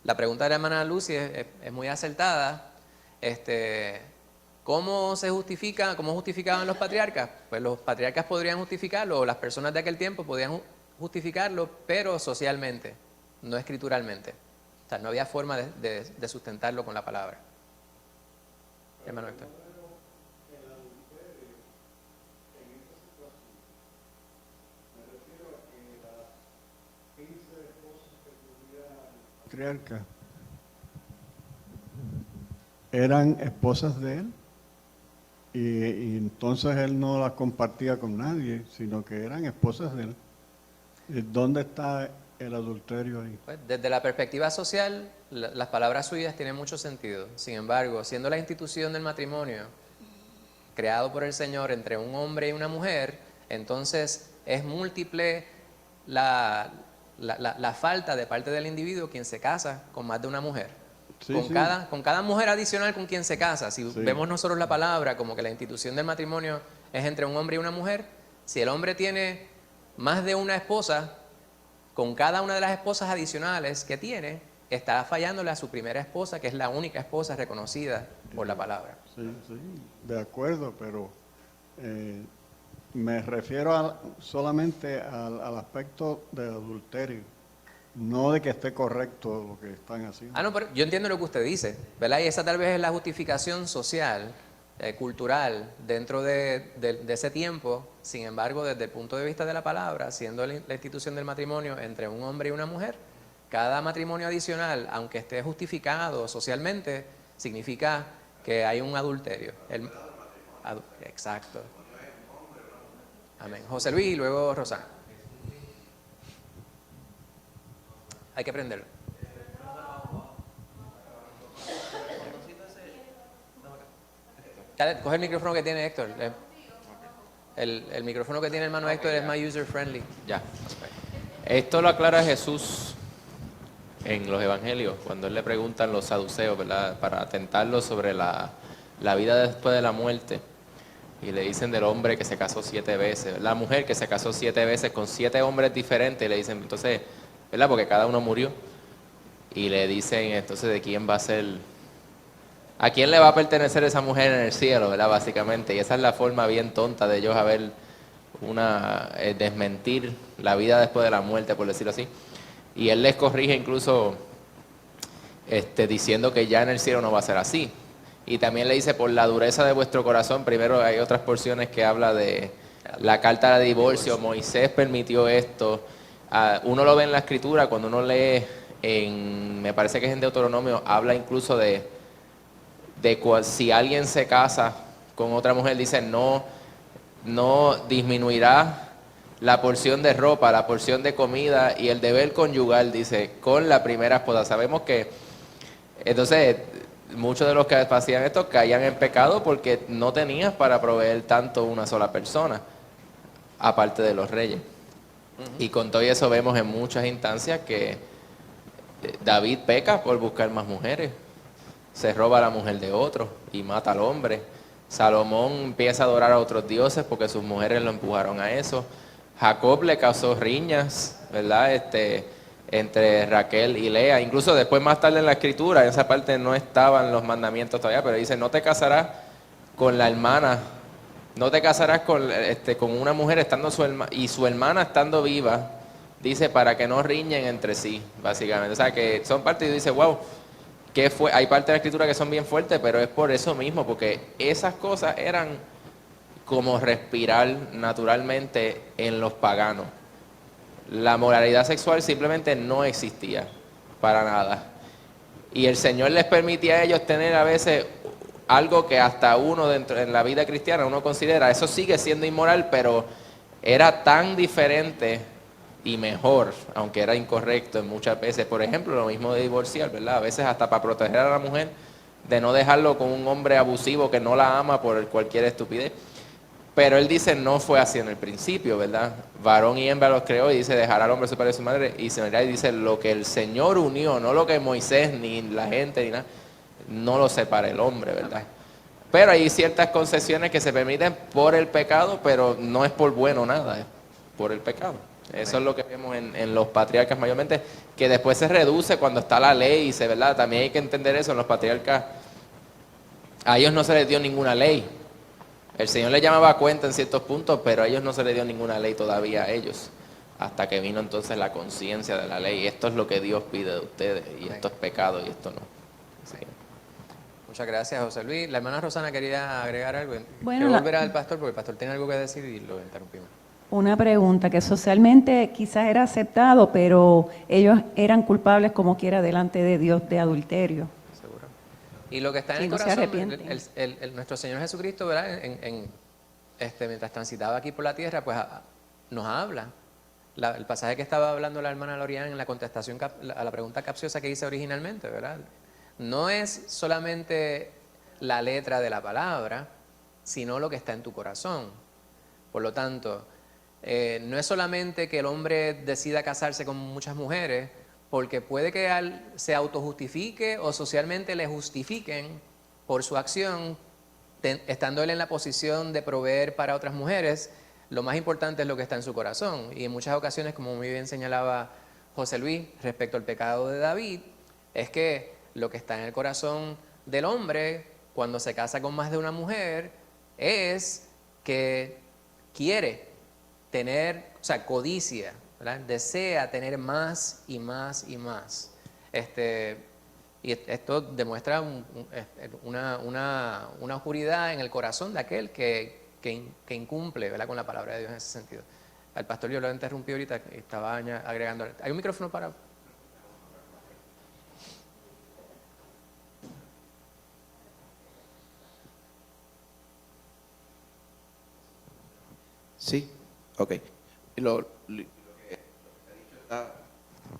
La pregunta de la hermana Lucy es muy acertada. ¿Cómo se justifica, cómo justificaban los patriarcas? Pues los patriarcas podrían justificarlo, o las personas de aquel tiempo podían justificarlo, pero socialmente, no escrituralmente. O sea, no había forma de sustentarlo con la palabra. Hermano Héctor. Patriarca eran esposas de él y entonces él no las compartía con nadie, sino que eran esposas de él. ¿Dónde está el adulterio ahí? Pues, desde la perspectiva social, las palabras suyas tienen mucho sentido. Sin embargo, siendo la institución del matrimonio creado por el Señor entre un hombre y una mujer, entonces es múltiple la falta de parte del individuo quien se casa con más de una mujer. Sí, Con cada mujer adicional con quien se casa, si vemos nosotros la palabra como que la institución del matrimonio es entre un hombre y una mujer, si el hombre tiene más de una esposa, con cada una de las esposas adicionales que tiene, está fallándole a su primera esposa, que es la única esposa reconocida por la palabra. Sí, de acuerdo, pero me refiero solamente al aspecto de adulterio, no de que esté correcto lo que están haciendo. No, pero yo entiendo lo que usted dice, ¿verdad? Y esa tal vez es la justificación social, cultural, dentro de ese tiempo. Sin embargo, desde el punto de vista de la palabra, siendo la institución del matrimonio entre un hombre y una mujer, cada matrimonio adicional, aunque esté justificado socialmente, significa que hay un adulterio. Exacto. Amén. José Luis y luego Rosana. Hay que aprenderlo. Dale, coge el micrófono que tiene Héctor. El micrófono que tiene el hermano Héctor es más user friendly. Ya. Esto lo aclara Jesús en los evangelios, cuando él le preguntan los saduceos, ¿verdad?, para tentarlo sobre la vida después de la muerte. Y le dicen del hombre que se casó 7 veces, la mujer que se casó 7 veces con 7 hombres diferentes. Y le dicen, entonces, ¿verdad?, porque cada uno murió. Y le dicen, entonces, ¿de quién va a ser? ¿A quién le va a pertenecer esa mujer en el cielo, verdad? Básicamente. Y esa es la forma bien tonta de ellos desmentir la vida después de la muerte, por decirlo así. Y él les corrige incluso diciendo que ya en el cielo no va a ser así. Y también le dice, por la dureza de vuestro corazón. Primero hay otras porciones que habla de la carta de divorcio. Moisés permitió esto. Uno lo ve en la escritura, cuando uno lee, me parece que es en Deuteronomio, habla incluso de si alguien se casa con otra mujer, dice no disminuirá la porción de ropa, la porción de comida y el deber conyugal, dice, con la primera esposa. Sabemos que, entonces, muchos de los que hacían esto caían en pecado porque no tenías para proveer tanto una sola persona, aparte de los reyes. Y con todo eso vemos en muchas instancias que David peca por buscar más mujeres. Se roba a la mujer de otro y mata al hombre. Salomón empieza a adorar a otros dioses porque sus mujeres lo empujaron a eso. Jacob le causó riñas, ¿verdad?, entre Raquel y Lea. Incluso después, más tarde en la escritura, en esa parte no estaban los mandamientos todavía, pero dice, no te casarás con la hermana, no te casarás con una mujer estando su hermana estando viva, dice, para que no riñen entre sí, básicamente. O sea, que son partes, y dice, wow, hay partes de la escritura que son bien fuertes, pero es por eso mismo, porque esas cosas eran como respirar naturalmente en los paganos. La moralidad sexual simplemente no existía para nada. Y el Señor les permitía a ellos tener a veces algo que hasta uno dentro en la vida cristiana uno considera, eso sigue siendo inmoral, pero era tan diferente y mejor, aunque era incorrecto en muchas veces. Por ejemplo, lo mismo de divorciar, ¿verdad? A veces hasta para proteger a la mujer de no dejarlo con un hombre abusivo que no la ama por cualquier estupidez. Pero él dice, no fue así en el principio, ¿verdad? Varón y hembra los creó y dice, dejará al hombre a su padre y a su madre y se unirá, y dice, lo que el Señor unió, no lo que Moisés ni la gente ni nada, no lo separa el hombre, ¿verdad? Pero hay ciertas concesiones que se permiten por el pecado, pero no es por bueno nada, es por el pecado. Eso es lo que vemos en los patriarcas mayormente, que después se reduce cuando está la ley, y ¿verdad? También hay que entender eso, en los patriarcas, a ellos no se les dio ninguna ley. El Señor les llamaba a cuenta en ciertos puntos, pero a ellos no se les dio ninguna ley todavía a ellos, hasta que vino entonces la conciencia de la ley. Esto es lo que Dios pide de ustedes, y esto es pecado, y esto no. Sí. Muchas gracias, José Luis. La hermana Rosana quería agregar algo. Bueno, Quiero volver al pastor, porque el pastor tiene algo que decir y lo interrumpimos. Una pregunta que socialmente quizás era aceptado, pero ellos eran culpables como quiera delante de Dios de adulterio. Seguro. Y lo que está en Sí, el no se corazón, arrepienten. nuestro Señor Jesucristo, ¿verdad? Mientras transitaba aquí por la tierra, pues nos habla. El pasaje que estaba hablando la hermana Lorian en la contestación a la pregunta capciosa que hice originalmente, ¿verdad? No es solamente la letra de la palabra, sino lo que está en tu corazón. Por lo tanto, no es solamente que el hombre decida casarse con muchas mujeres, porque puede que se autojustifique o socialmente le justifiquen por su acción, estando él en la posición de proveer para otras mujeres. Lo más importante es lo que está en su corazón. Y en muchas ocasiones, como muy bien señalaba José Luis respecto al pecado de David, es que lo que está en el corazón del hombre cuando se casa con más de una mujer es que quiere tener, o sea, codicia, ¿verdad? Desea tener más y más y más. Y esto demuestra una oscuridad en el corazón de aquel que incumple, ¿verdad?, con la palabra de Dios en ese sentido. Al pastor yo lo interrumpí ahorita, estaba agregando. ¿Hay un micrófono para...? Sí, ok. Lo que ha dicho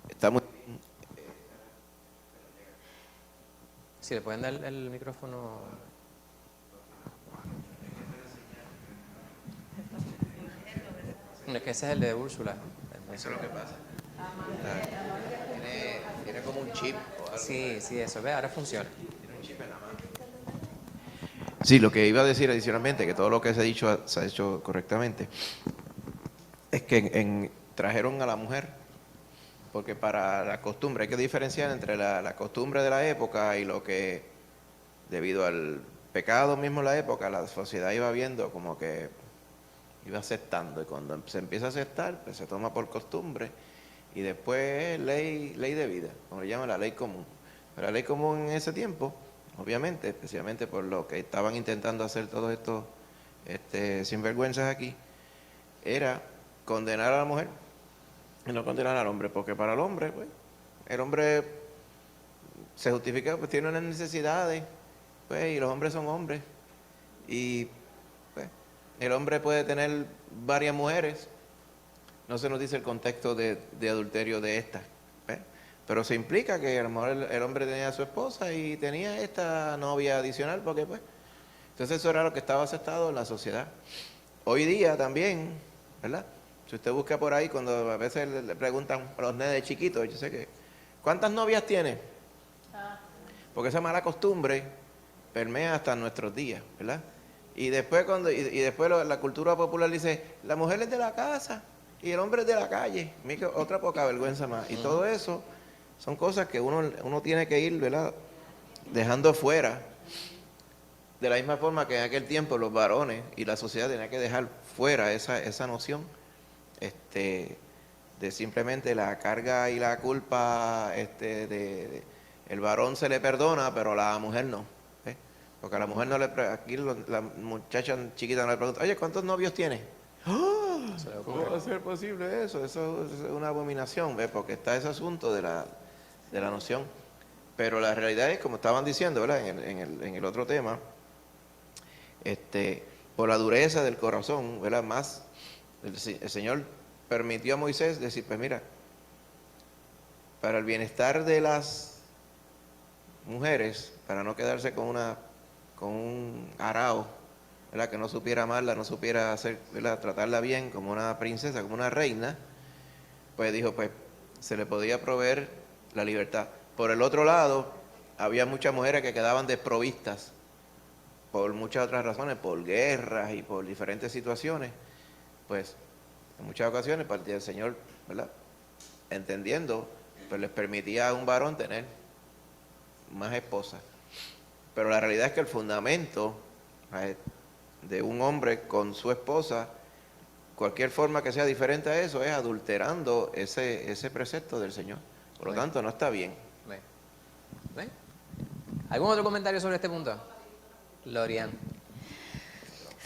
está muy bien. Si le pueden dar el micrófono. No, es que ese es el de Úrsula. Eso es lo que pasa. Tiene como un chip o algo. Sí, eso. Ve, ahora funciona. Tiene un chip en la mano. Sí, lo que iba a decir adicionalmente, que todo lo que se ha dicho se ha hecho correctamente, es que trajeron a la mujer, porque para la costumbre hay que diferenciar entre la costumbre de la época y lo que, debido al pecado mismo en la época, la sociedad iba viendo como que iba aceptando, y cuando se empieza a aceptar, pues se toma por costumbre, y después ley de vida, como le llaman la ley común. Pero la ley común en ese tiempo, obviamente, especialmente por lo que estaban intentando hacer todos estos sinvergüenzas aquí, era condenar a la mujer y no condenar al hombre, porque para el hombre, pues, el hombre se justifica, pues tiene unas necesidades, pues, y los hombres son hombres, y pues, el hombre puede tener varias mujeres. No se nos dice el contexto de adulterio de estas, ¿ves? Pero se implica que a lo mejor el hombre tenía a su esposa y tenía esta novia adicional, porque pues, entonces eso era lo que estaba aceptado en la sociedad. Hoy día también, ¿verdad? Si usted busca por ahí, cuando a veces le preguntan a los nenes chiquitos, yo sé que, ¿cuántas novias tiene? Porque esa mala costumbre permea hasta nuestros días, ¿verdad? Y después la cultura popular dice, la mujer es de la casa y el hombre es de la calle. Mira, otra poca vergüenza más. Y todo eso son cosas que uno tiene que ir, ¿verdad?, dejando fuera. De la misma forma que en aquel tiempo los varones y la sociedad tenían que dejar fuera esa noción de simplemente la carga y la culpa el varón se le perdona, pero a la mujer no. Porque a la mujer no le... Aquí la muchacha chiquita no le pregunta, oye, ¿cuántos novios tienes? ¡Oh! ¿Cómo va a ser posible eso? Eso es una abominación, ¿ves? Porque está ese asunto de la noción Pero la realidad es, como estaban diciendo, ¿verdad? En el otro tema, por la dureza del corazón, ¿verdad? Más, el Señor permitió a Moisés decir, pues mira, para el bienestar de las mujeres, para no quedarse con un arao, ¿verdad? Que no supiera amarla, no supiera hacer, ¿verdad? Tratarla bien como una princesa, como una reina, pues dijo, pues se le podía proveer la libertad. Por el otro lado, había muchas mujeres que quedaban desprovistas por muchas otras razones, por guerras y por diferentes situaciones. Pues en muchas ocasiones, el Señor, ¿verdad? Entendiendo, pues les permitía a un varón tener más esposas. Pero la realidad es que el fundamento de un hombre con su esposa, cualquier forma que sea diferente a eso, es adulterando ese precepto del Señor. Por lo tanto, no está bien. ¿Ven? ¿Algún otro comentario sobre este punto? Lorian.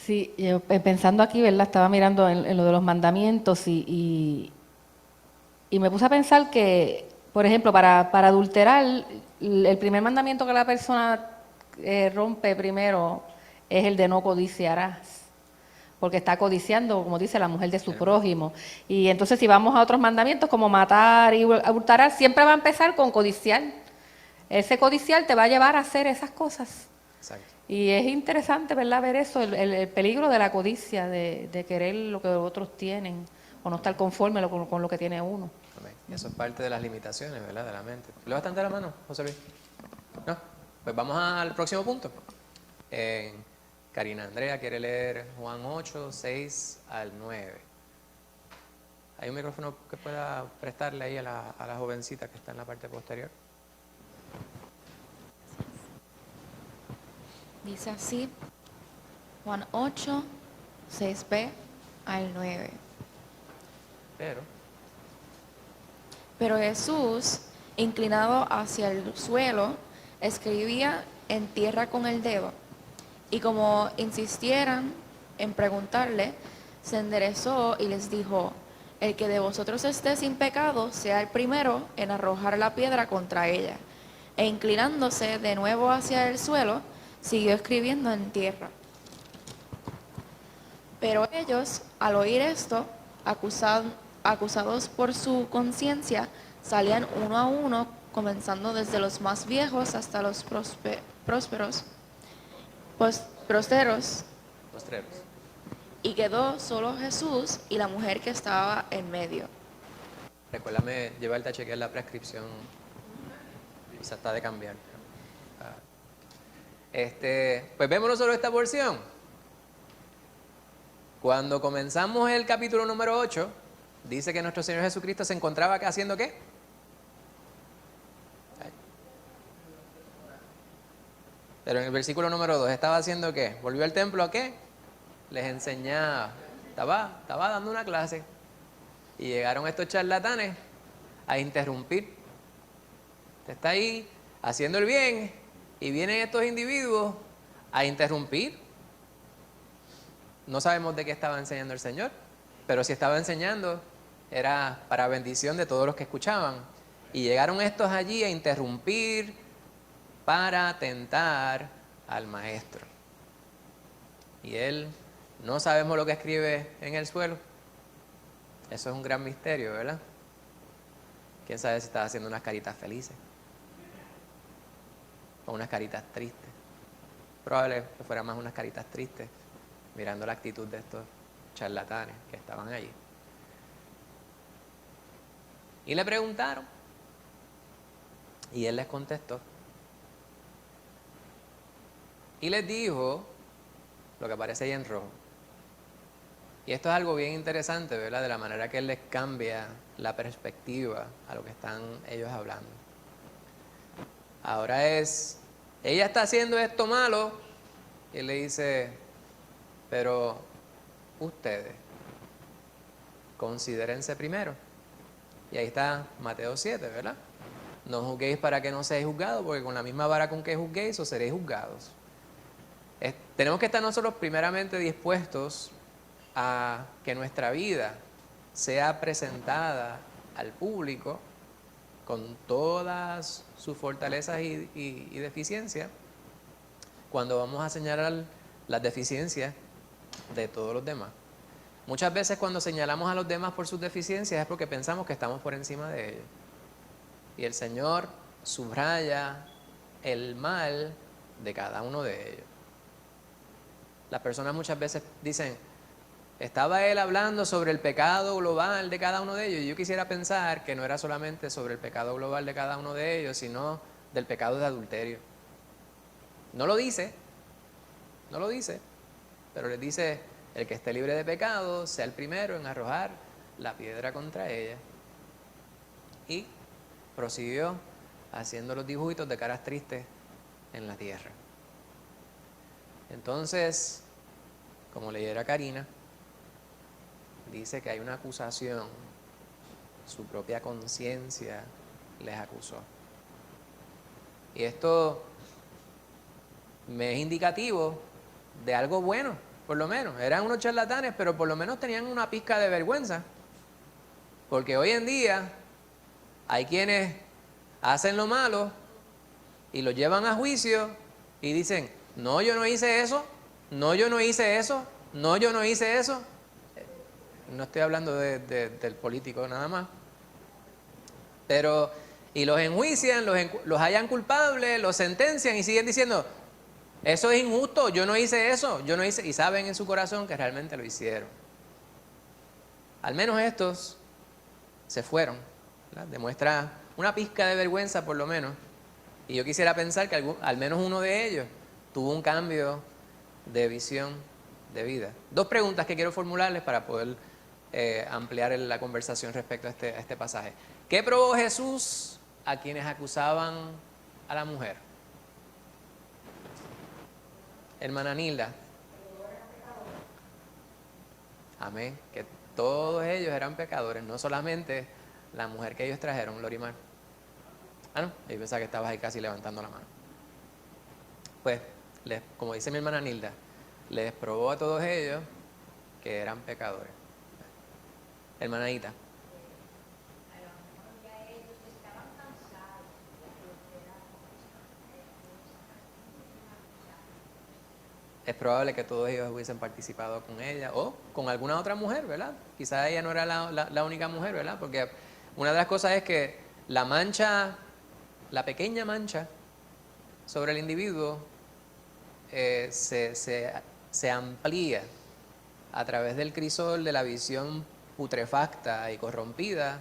Sí, yo pensando aquí, ¿verdad? Estaba mirando en lo de los mandamientos y me puse a pensar que, por ejemplo, para adulterar, el primer mandamiento que la persona rompe primero es el de no codiciarás, porque está codiciando, como dice, la mujer de su prójimo. Y entonces si vamos a otros mandamientos como matar y adulterar, siempre va a empezar con codiciar. Ese codiciar te va a llevar a hacer esas cosas. Exacto. Y es interesante, ¿verdad?, ver eso, el peligro de la codicia, de querer lo que otros tienen, o no estar conforme con lo que tiene uno. Amén. Y eso es parte de las limitaciones, ¿verdad?, de la mente. ¿Levantaste la mano, José Luis? No. Pues vamos al próximo punto. Karina Andrea quiere leer Juan 8, 6 al 9. ¿Hay un micrófono que pueda prestarle ahí a la jovencita que está en la parte posterior? Dice así, Juan 8, 6b al 9. Pero Jesús, inclinado hacia el suelo, escribía en tierra con el dedo. Y como insistieran en preguntarle, se enderezó y les dijo, el que de vosotros esté sin pecado, sea el primero en arrojar la piedra contra ella. E inclinándose de nuevo hacia el suelo, siguió escribiendo en tierra. Pero ellos, al oír esto, acusados por su conciencia, salían uno a uno, comenzando desde los más viejos hasta los prósperos. Postreros. Y quedó solo Jesús y la mujer que estaba en medio. Recuérdame llevarte a chequear la prescripción. O sea, está de cambiar. Pues vemos nosotros esta porción. Cuando comenzamos el capítulo número 8, dice que nuestro Señor Jesucristo se encontraba acá haciendo ¿qué? Pero en el versículo número 2 estaba haciendo ¿qué? ¿Volvió al templo a qué? Les enseñaba. Estaba dando una clase. Y llegaron estos charlatanes a interrumpir. Usted está ahí haciendo el bien y vienen estos individuos a interrumpir. No sabemos de qué estaba enseñando el Señor, pero si estaba enseñando era para bendición de todos los que escuchaban. Y llegaron estos allí a interrumpir para tentar al maestro. Y él, no sabemos lo que escribe en el suelo. Eso es un gran misterio, ¿verdad? ¿Quién sabe si estaba haciendo unas caritas felices? O unas caritas tristes. Probable que fueran más unas caritas tristes, mirando la actitud de estos charlatanes que estaban allí. Y le preguntaron. Y él les contestó. Y les dijo lo que aparece ahí en rojo. Y esto es algo bien interesante, ¿verdad? De la manera que él les cambia la perspectiva a lo que están ellos hablando. Ahora ella está haciendo esto malo, y él le dice, pero ustedes, considérense primero. Y ahí está Mateo 7, ¿verdad? No juzguéis para que no seáis juzgados, porque con la misma vara con que juzguéis, os seréis juzgados. Tenemos que estar nosotros primeramente dispuestos a que nuestra vida sea presentada al público con todas sus fortalezas y deficiencias, cuando vamos a señalar las deficiencias de todos los demás. Muchas veces cuando señalamos a los demás por sus deficiencias es porque pensamos que estamos por encima de ellos. Y el Señor subraya el mal de cada uno de ellos. Las personas muchas veces dicen, estaba él hablando sobre el pecado global de cada uno de ellos. Y yo quisiera pensar que no era solamente sobre el pecado global de cada uno de ellos, sino del pecado de adulterio. No lo dice, pero les dice, el que esté libre de pecado, sea el primero en arrojar la piedra contra ella. Y prosiguió haciendo los dibujitos de caras tristes en la tierra. Entonces, como leyera Karina, dice que hay una acusación, su propia conciencia les acusó. Y esto me es indicativo de algo bueno, por lo menos. Eran unos charlatanes, pero por lo menos tenían una pizca de vergüenza. Porque hoy en día hay quienes hacen lo malo y lo llevan a juicio y dicen, no, yo no hice eso, no, yo no hice eso, no, yo no hice eso. No estoy hablando del político nada más. Pero, y los enjuician, los hallan culpables, los sentencian y siguen diciendo, eso es injusto, yo no hice eso, yo no hice, y saben en su corazón que realmente lo hicieron. Al menos estos se fueron, ¿verdad? Demuestra una pizca de vergüenza por lo menos. Y yo quisiera pensar que al menos uno de ellos tuvo un cambio de visión de vida. Dos preguntas que quiero formularles para poder ampliar la conversación respecto a este pasaje. ¿Qué probó Jesús a quienes acusaban a la mujer? Hermana Nilda. Amén. Que todos ellos eran pecadores, no solamente la mujer que ellos trajeron, Lorimar. Ah, no, yo pensaba que estabas ahí casi levantando la mano. Pues, como dice mi hermana Nilda, les probó a todos ellos que eran pecadores. Hermana Anita. Es probable que todos ellos hubiesen participado con ella o con alguna otra mujer, ¿verdad? Quizás ella no era la única mujer, ¿verdad? Porque una de las cosas es que la mancha, la pequeña mancha sobre el individuo se amplía a través del crisol de la visión putrefacta y corrompida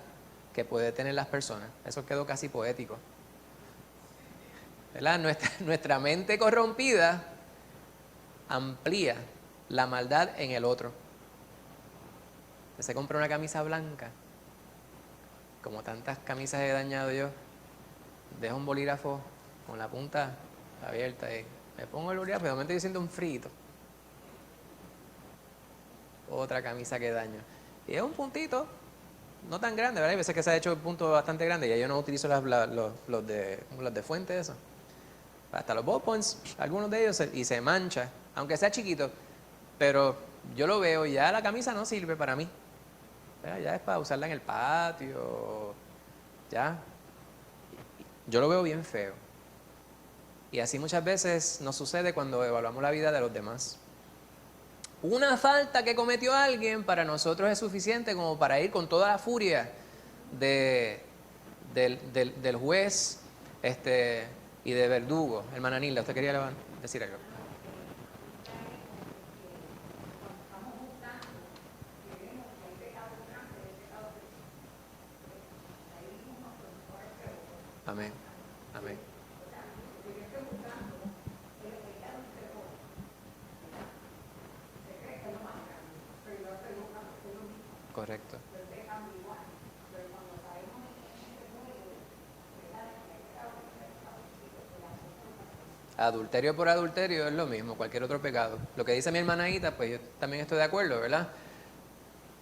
que puede tener las personas. Eso quedó casi poético, ¿verdad? Nuestra mente corrompida amplía la maldad en el otro. Se compra una camisa blanca, como tantas camisas he dañado yo, dejo un bolígrafo con la punta abierta y me pongo el bolígrafo y de momento yo siento un frito. Otra camisa que daño. Y es un puntito, no tan grande, ¿verdad? Hay veces que se ha hecho un punto bastante grande y ya yo no utilizo los de fuente, eso. Hasta los ballpoints, algunos de ellos, y se mancha, aunque sea chiquito, pero yo lo veo y ya la camisa no sirve para mí. ¿Verdad? Ya es para usarla en el patio, ya. Yo lo veo bien feo. Y así muchas veces nos sucede cuando evaluamos la vida de los demás. Una falta que cometió alguien para nosotros es suficiente como para ir con toda la furia del juez y de verdugo. Hermana Nilda, ¿usted quería decir algo? Amén. Amén. Correcto. Adulterio por adulterio es lo mismo, cualquier otro pecado. Lo que dice mi hermana Aita, pues yo también estoy de acuerdo, ¿verdad?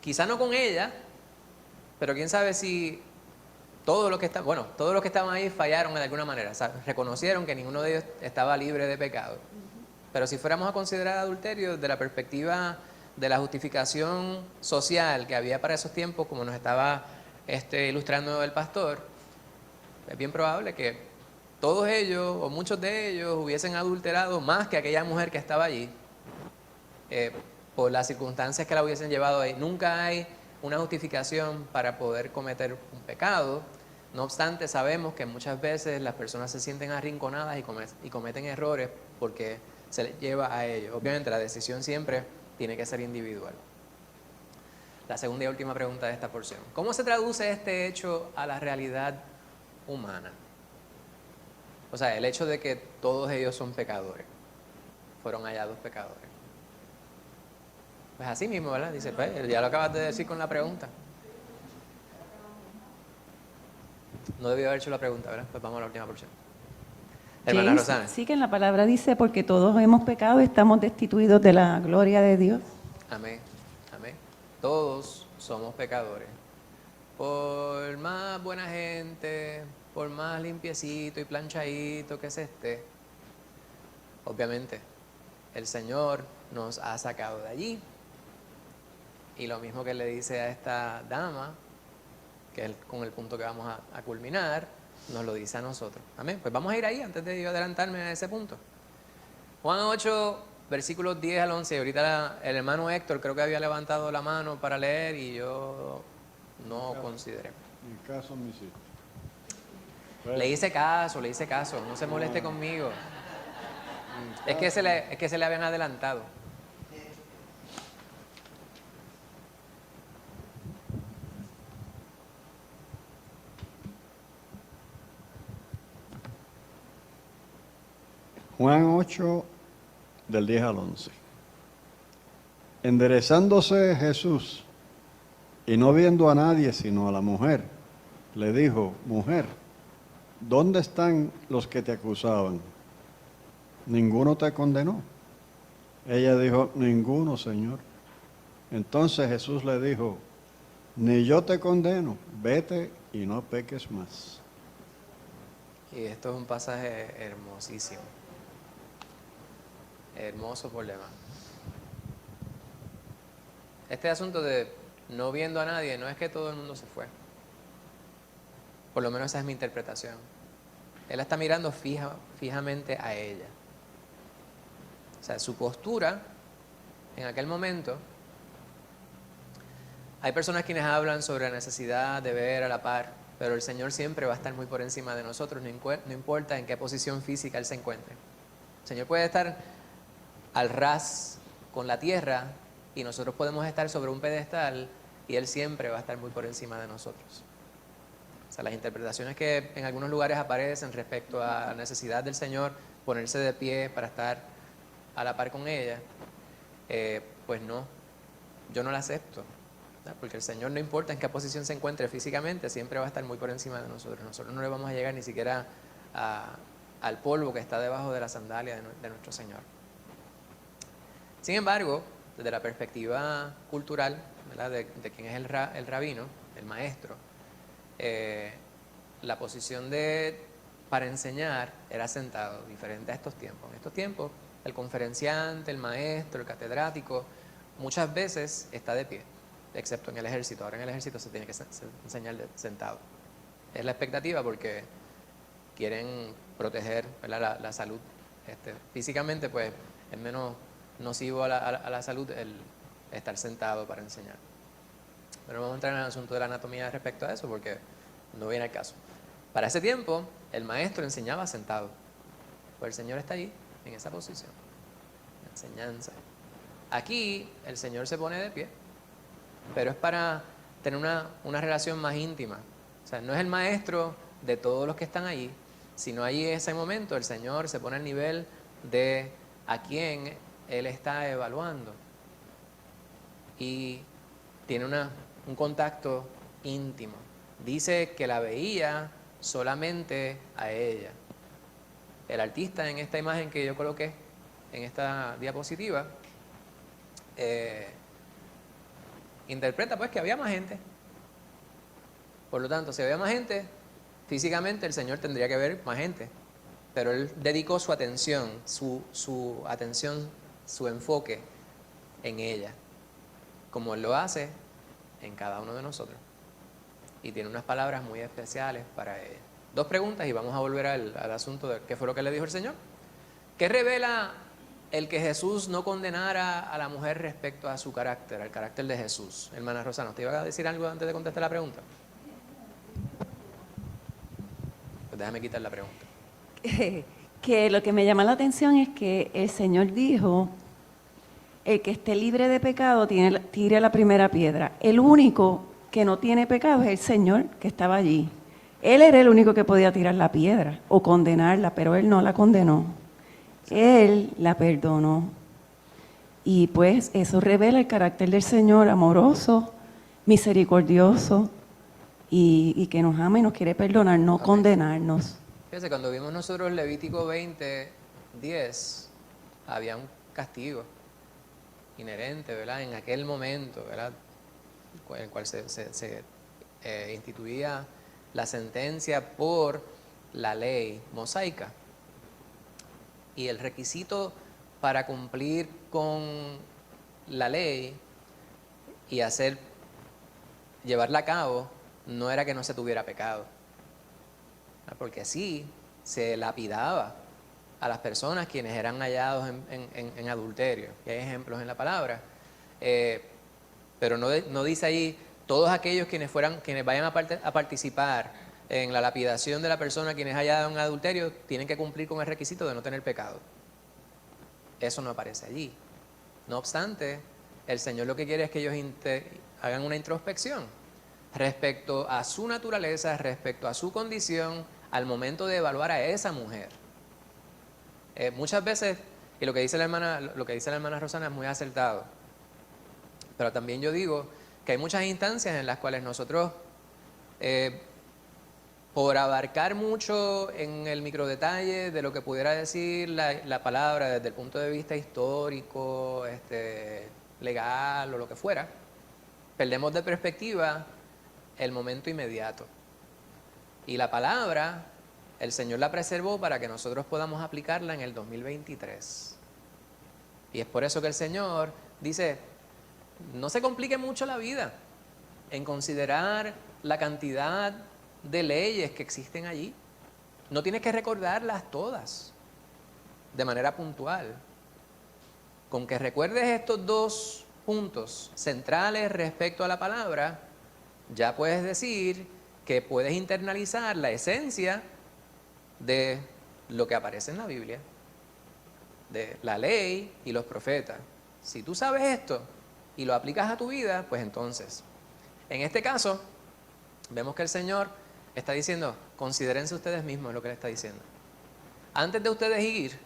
Quizá no con ella, pero quién sabe si todos los que estaban ahí fallaron de alguna manera, o sea, reconocieron que ninguno de ellos estaba libre de pecado. Pero si fuéramos a considerar adulterio desde la perspectiva de la justificación social que había para esos tiempos, como nos estaba ilustrando el pastor, es bien probable que todos ellos o muchos de ellos hubiesen adulterado más que aquella mujer que estaba allí por las circunstancias que la hubiesen llevado ahí. Nunca hay una justificación para poder cometer un pecado. No obstante, sabemos que muchas veces las personas se sienten arrinconadas y cometen errores porque se les lleva a ellos. Obviamente la decisión siempre tiene que ser individual. La segunda y última pregunta de esta porción. ¿Cómo se traduce este hecho a la realidad humana? O sea, el hecho de que todos ellos son pecadores, fueron hallados pecadores. Pues así mismo, ¿verdad? Dice, pues, ya lo acabas de decir con la pregunta. No debió haber hecho la pregunta, ¿verdad? Pues vamos a la última porción. Hermana James, Rosana. sí que en la palabra dice, porque todos hemos pecado, estamos destituidos de la gloria de Dios. Amén, amén. Todos somos pecadores. Por más buena gente, por más limpiecito y planchadito que se esté, obviamente el Señor nos ha sacado de allí. Y lo mismo que le dice a esta dama, que es con el punto que vamos a culminar, nos lo dice a nosotros. Amén. Pues vamos a ir ahí antes de yo adelantarme a ese punto. Juan 8, versículos 10 al 11. Ahorita el hermano Héctor creo que había levantado la mano para leer y yo no consideré. En caso me hiciste. Le hice caso, no se moleste conmigo. Es que se le habían adelantado. Juan 8, del 10 al 11. Enderezándose Jesús y no viendo a nadie sino a la mujer, le dijo: mujer, ¿dónde están los que te acusaban? ¿Ninguno te condenó? Ella dijo: ninguno, Señor. Entonces Jesús le dijo: ni yo te condeno, vete y no peques más. Y esto es un pasaje hermosísimo. Hermoso por demás. Este asunto de no viendo a nadie, no es que todo el mundo se fue. Por lo menos esa es mi interpretación. Él está mirando fijamente a ella. O sea, su postura en aquel momento. Hay personas quienes hablan sobre la necesidad de ver a la par, pero el Señor siempre va a estar muy por encima de nosotros, no importa en qué posición física Él se encuentre. El Señor puede estar al ras con la tierra y nosotros podemos estar sobre un pedestal y Él siempre va a estar muy por encima de nosotros. O sea, las interpretaciones que en algunos lugares aparecen respecto a la necesidad del Señor ponerse de pie para estar a la par con ella, pues no, yo no la acepto. Porque el Señor, no importa en qué posición se encuentre físicamente, siempre va a estar muy por encima de nosotros. Nosotros no le vamos a llegar ni siquiera al polvo que está debajo de la sandalia de nuestro Señor. Sin embargo, desde la perspectiva cultural, ¿verdad? De quien es el rabino, el maestro, la posición para enseñar era sentado, diferente a estos tiempos. En estos tiempos, el conferenciante, el maestro, el catedrático, muchas veces está de pie, excepto en el ejército. Ahora en el ejército se tiene que enseñar sentado. Es la expectativa porque quieren proteger, ¿verdad? la salud. Físicamente, pues, es menos nocivo a la salud el estar sentado para enseñar. Pero vamos a entrar en el asunto de la anatomía respecto a eso porque no viene al caso. Para ese tiempo, el maestro enseñaba sentado. Pues el Señor está allí, en esa posición. Enseñanza. Aquí, el Señor se pone de pie, pero es para tener una relación más íntima. O sea, no es el maestro de todos los que están allí, sino allí en ese momento el Señor se pone al nivel de a quién Él está evaluando. Y tiene un contacto íntimo. Dice que la veía solamente a ella. El artista en esta imagen que yo coloqué en esta diapositiva interpreta pues que había más gente. Por lo tanto, si había más gente, físicamente el Señor tendría que ver más gente. Pero Él dedicó su atención, su atención, su enfoque en ella, como Él lo hace en cada uno de nosotros. Y tiene unas palabras muy especiales para ella. 2 preguntas y vamos a volver al asunto de qué fue lo que le dijo el Señor. ¿Qué revela el que Jesús no condenara a la mujer respecto a su carácter, al carácter de Jesús? Hermana Rosana, ¿te iba a decir algo antes de contestar la pregunta? Pues déjame quitar la pregunta. Que lo que me llama la atención es que el Señor dijo, el que esté libre de pecado tire la primera piedra. El único que no tiene pecado es el Señor que estaba allí. Él era el único que podía tirar la piedra o condenarla, pero Él no la condenó. Él la perdonó. Y pues eso revela el carácter del Señor, amoroso, misericordioso, y que nos ama y nos quiere perdonar, no condenarnos. Fíjense, cuando vimos nosotros Levítico 20:10, había un castigo inherente, ¿verdad? En aquel momento, ¿verdad? En el cual se instituía la sentencia por la ley mosaica. Y el requisito para cumplir con la ley y llevarla a cabo no era que no se tuviera pecado, porque así se lapidaba a las personas quienes eran hallados en adulterio. Y hay ejemplos en la palabra, pero no dice ahí todos aquellos quienes vayan a participar en la lapidación de la persona quienes hallado en adulterio tienen que cumplir con el requisito de no tener pecado. Eso no aparece allí. No obstante, el Señor lo que quiere es que ellos hagan una introspección respecto a su naturaleza, respecto a su condición, al momento de evaluar a esa mujer. Muchas veces, y lo que dice la hermana Rosana es muy acertado, pero también yo digo que hay muchas instancias en las cuales nosotros, por abarcar mucho en el microdetalle de lo que pudiera decir la palabra desde el punto de vista histórico, legal o lo que fuera, perdemos de perspectiva el momento inmediato. Y la palabra, el Señor la preservó para que nosotros podamos aplicarla en el 2023. Y es por eso que el Señor dice, no se complique mucho la vida en considerar la cantidad de leyes que existen allí. No tienes que recordarlas todas de manera puntual. Con que recuerdes estos 2 puntos centrales respecto a la palabra, ya puedes decir que puedes internalizar la esencia de lo que aparece en la Biblia, de la ley y los profetas. Si tú sabes esto y lo aplicas a tu vida, pues entonces, en este caso, vemos que el Señor está diciendo, considérense ustedes mismos, lo que le está diciendo. Antes de ustedes ir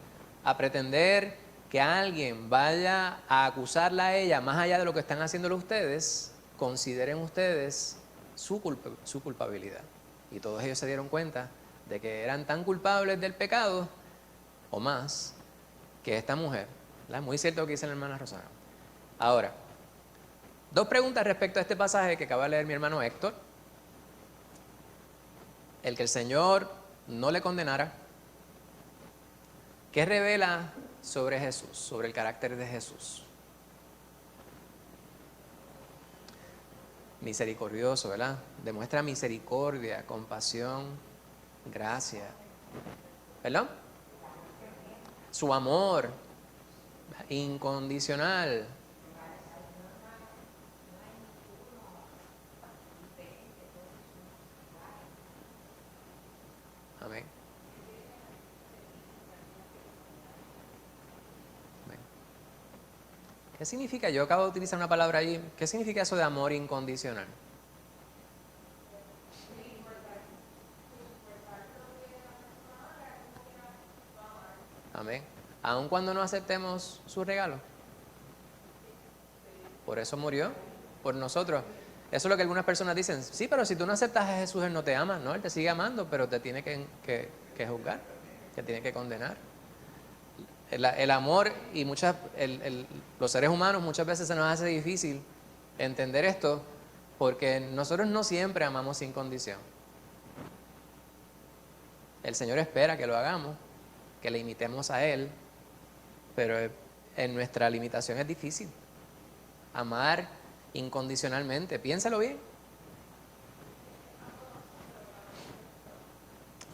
a pretender que alguien vaya a acusarla a ella más allá de lo que están haciéndolo ustedes, consideren ustedes su culpabilidad. Y todos ellos se dieron cuenta de que eran tan culpables del pecado, o más, que esta mujer. ¿Verdad? Muy cierto lo que dice la hermana Rosana. Ahora, 2 preguntas respecto a este pasaje que acaba de leer mi hermano Héctor. El que el Señor no le condenara. ¿Qué revela sobre Jesús, sobre el carácter de Jesús? Misericordioso, ¿verdad? Demuestra misericordia, compasión, gracia. ¿Verdad? Su amor incondicional. Amén. Amén. ¿Qué significa? Yo acabo de utilizar una palabra ahí. ¿Qué significa eso de amor incondicional? Amén. Aun cuando no aceptemos su regalo. Por eso murió, por nosotros. Eso es lo que algunas personas dicen. Sí, pero si tú no aceptas a Jesús, Él no te ama. No, Él te sigue amando, pero te tiene que juzgar, te tiene que condenar. El amor y los seres humanos muchas veces se nos hace difícil entender esto porque nosotros no siempre amamos sin condición. El Señor espera que lo hagamos, que le imitemos a Él, pero en nuestra limitación es difícil amar incondicionalmente. Piénsalo bien.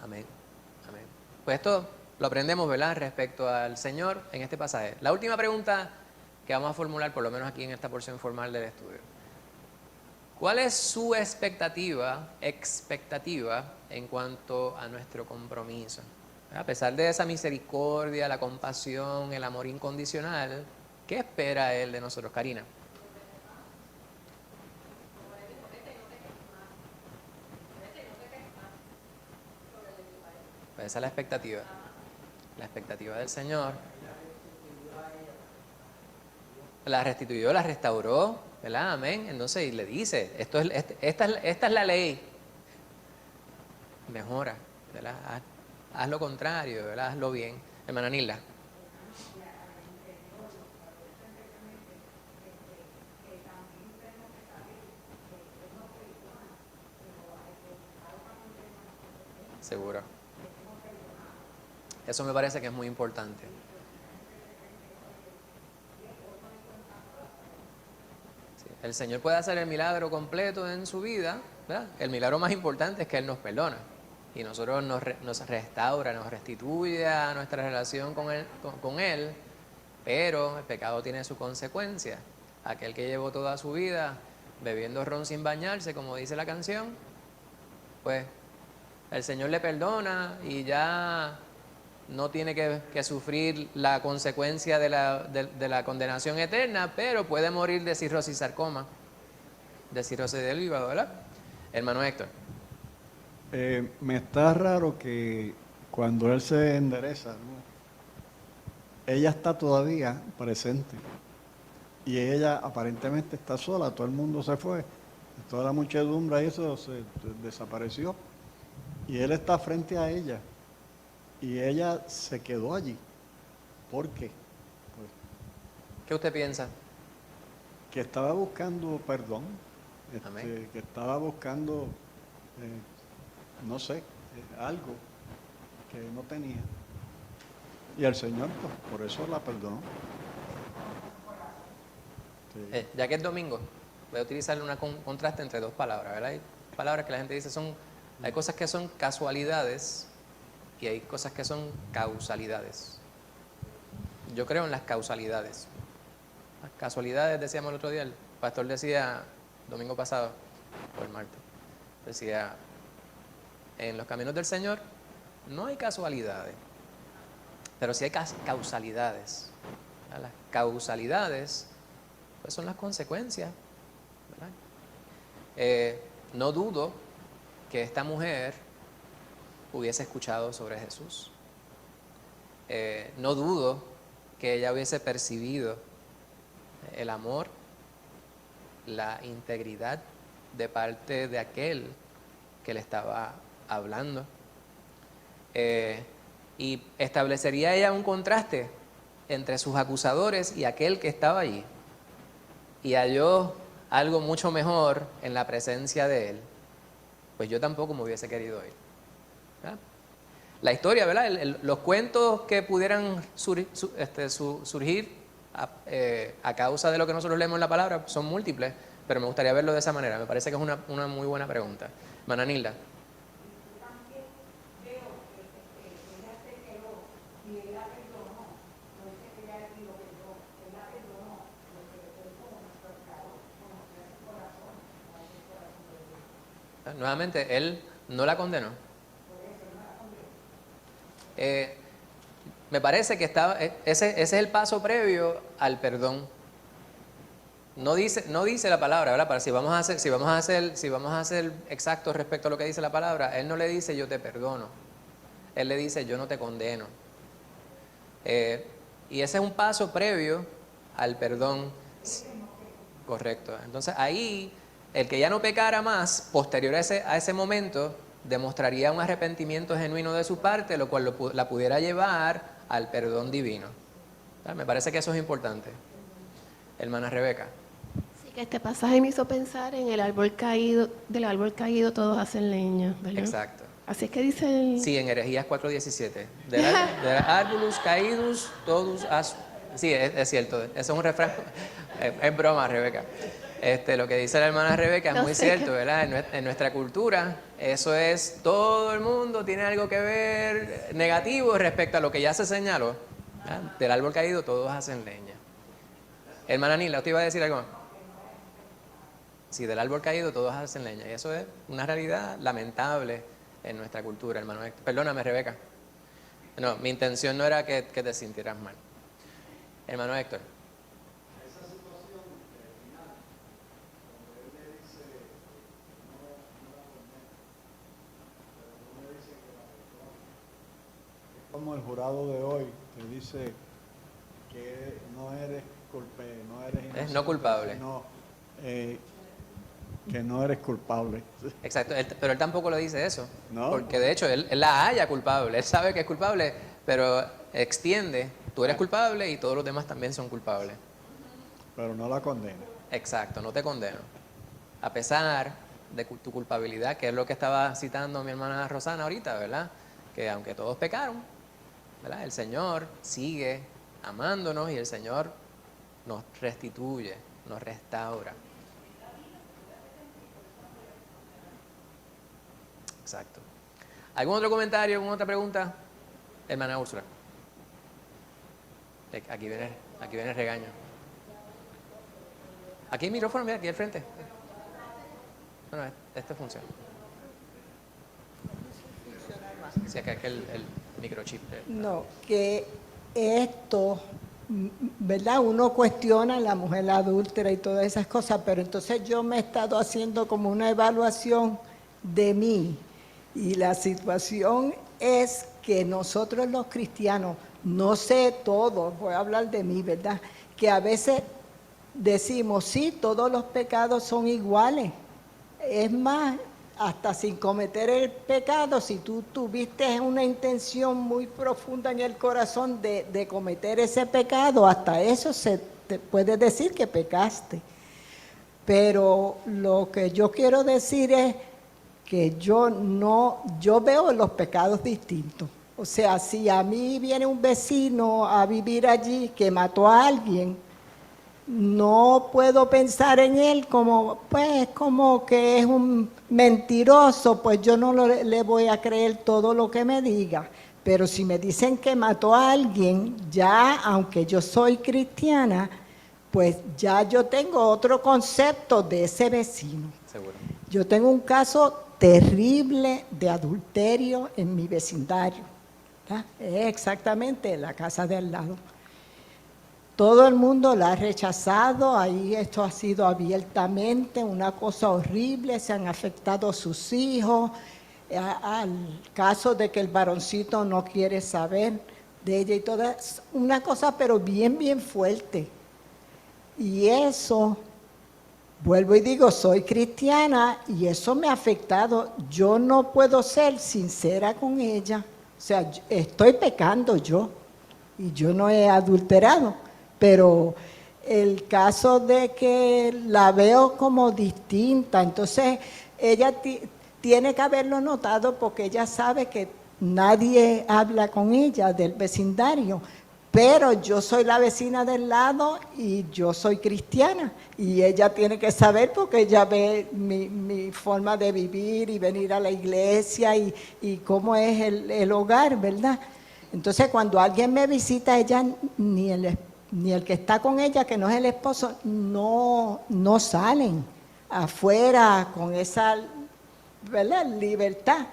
Amén. Amén. Pues esto lo aprendemos, ¿verdad?, respecto al Señor en este pasaje. La última pregunta que vamos a formular, por lo menos aquí en esta porción formal del estudio. ¿Cuál es su expectativa en cuanto a nuestro compromiso? A pesar de esa misericordia, la compasión, el amor incondicional, ¿qué espera Él de nosotros, Karina? Pues esa es la expectativa del Señor. La restituyó, la restauró, ¿verdad? Amén. Entonces, y le dice, esta es la ley. Mejora, ¿verdad? Haz lo contrario, ¿verdad? Hazlo bien. Hermana Nilda. Seguro. Eso me parece que es muy importante. Sí, el Señor puede hacer el milagro completo en su vida, ¿verdad? El milagro más importante es que Él nos perdona y nosotros nos restaura, nos restituye a nuestra relación con Él, pero el pecado tiene su consecuencia. Aquel que llevó toda su vida bebiendo ron sin bañarse, como dice la canción, pues el Señor le perdona y ya no tiene que sufrir la consecuencia de la condenación eterna, pero puede morir de cirrosis sarcoma, de cirrosis del hígado, ¿verdad? Hermano Héctor. Me está raro que cuando él se endereza, ¿no?, ella está todavía presente y ella aparentemente está sola, todo el mundo se fue, toda la muchedumbre ahí desapareció y él está frente a ella. Y ella se quedó allí. ¿Por qué? Pues, ¿qué usted piensa? Que estaba buscando perdón, Amén. que estaba buscando, no sé, algo que no tenía. Y el Señor, pues, por eso la perdonó. Sí. Ya que es domingo, voy a utilizar un contraste entre dos palabras, ¿verdad? Hay palabras que la gente dice hay cosas que son casualidades y hay cosas que son causalidades. Yo creo en las causalidades. Las casualidades, decíamos el otro día, el pastor decía, domingo pasado, o el martes, decía, en los caminos del Señor no hay casualidades, pero sí hay causalidades. Las causalidades, pues, son las consecuencias, ¿verdad? No dudo que esta mujer hubiese escuchado sobre Jesús. No dudo que ella hubiese percibido el amor, la integridad de parte de aquel que le estaba hablando. Y establecería ella un contraste entre sus acusadores y aquel que estaba allí. Y halló algo mucho mejor en la presencia de él. Pues yo tampoco me hubiese querido ir. ¿Verdad? La historia, ¿verdad? Los cuentos que pudieran surgir a causa de lo que nosotros leemos en la palabra son múltiples, pero me gustaría verlo de esa manera. Me parece que es una muy buena pregunta. Hermana Nilda. Nuevamente, él no la condenó. Me parece que ese es el paso previo al perdón. No dice la palabra, ¿verdad? Para si vamos a ser exactos respecto a lo que dice la palabra, él no le dice yo te perdono. Él le dice yo no te condeno. Y ese es un paso previo al perdón. Correcto. Entonces ahí, el que ya no pecara más, posterior a ese momento, demostraría un arrepentimiento genuino de su parte, lo cual la pudiera llevar al perdón divino. Me parece que eso es importante. Hermana Rebeca. Sí, que este pasaje me hizo pensar en del árbol caído todos hacen leña, ¿verdad? Exacto. Así es que dice Sí, en Herejías 4:17. De árboles caídos todos hacen. Sí, es cierto. Eso es un refrán. Es broma, Rebeca. Lo que dice la hermana Rebeca es No muy sé. cierto, ¿verdad? En nuestra cultura, eso es, todo el mundo tiene algo que ver negativo respecto a lo que ya se señaló. ¿Verdad? Del árbol caído todos hacen leña. Hermana Nila, ¿usted iba a decir algo más? Sí, del árbol caído todos hacen leña. Y eso es una realidad lamentable en nuestra cultura, hermano Héctor. Perdóname, Rebeca. No, mi intención no era que te sintieras mal. Hermano Héctor. Como el jurado de hoy te dice que no eres inocente, No culpable. sino, que no eres culpable. Exacto, pero él tampoco le dice eso. No. Porque de hecho él la halla culpable. Él sabe que es culpable, pero extiende, tú eres culpable y todos los demás también son culpables. Pero no la condena. Exacto, no te condeno. A pesar de tu culpabilidad, que es lo que estaba citando mi hermana Rosana ahorita, ¿verdad? Que aunque todos pecaron, ¿verdad? El Señor sigue amándonos y el Señor nos restituye, nos restaura. Exacto. ¿Algún otro comentario, alguna otra pregunta? Hermana Úrsula. Aquí viene el regaño. Aquí el micrófono, mira, aquí al frente. Bueno, este funciona. Sí, acá es que el microchip. No, que esto, ¿verdad? Uno cuestiona a la mujer adúltera y todas esas cosas, pero entonces yo me he estado haciendo como una evaluación de mí. Y la situación es que nosotros los cristianos, no sé todo, voy a hablar de mí, ¿verdad? Que a veces decimos, sí, todos los pecados son iguales. Es más, hasta sin cometer el pecado, si tú tuviste una intención muy profunda en el corazón de cometer ese pecado, hasta eso se te puede decir que pecaste. Pero lo que yo quiero decir es que yo veo los pecados distintos. O sea, si a mí viene un vecino a vivir allí que mató a alguien, no puedo pensar en él como que es un mentiroso, pues yo no le voy a creer todo lo que me diga. Pero si me dicen que mató a alguien, ya, aunque yo soy cristiana, pues ya yo tengo otro concepto de ese vecino. Seguro. Yo tengo un caso terrible de adulterio en mi vecindario, ¿verdad? Es exactamente la casa de al lado. Todo el mundo la ha rechazado, ahí esto ha sido abiertamente una cosa horrible, se han afectado sus hijos, al caso de que el varoncito no quiere saber de ella y toda, una cosa pero bien, bien fuerte. Y eso, vuelvo y digo, soy cristiana y eso me ha afectado. Yo no puedo ser sincera con ella, o sea, estoy pecando yo y yo no he adulterado. Pero el caso de que la veo como distinta, entonces ella tiene que haberlo notado porque ella sabe que nadie habla con ella del vecindario, pero yo soy la vecina del lado y yo soy cristiana y ella tiene que saber porque ella ve mi forma de vivir y venir a la iglesia y cómo es el hogar, ¿verdad? Entonces cuando alguien me visita, ella ni el que está con ella, que no es el esposo, no salen afuera con esa, ¿verdad?, libertad.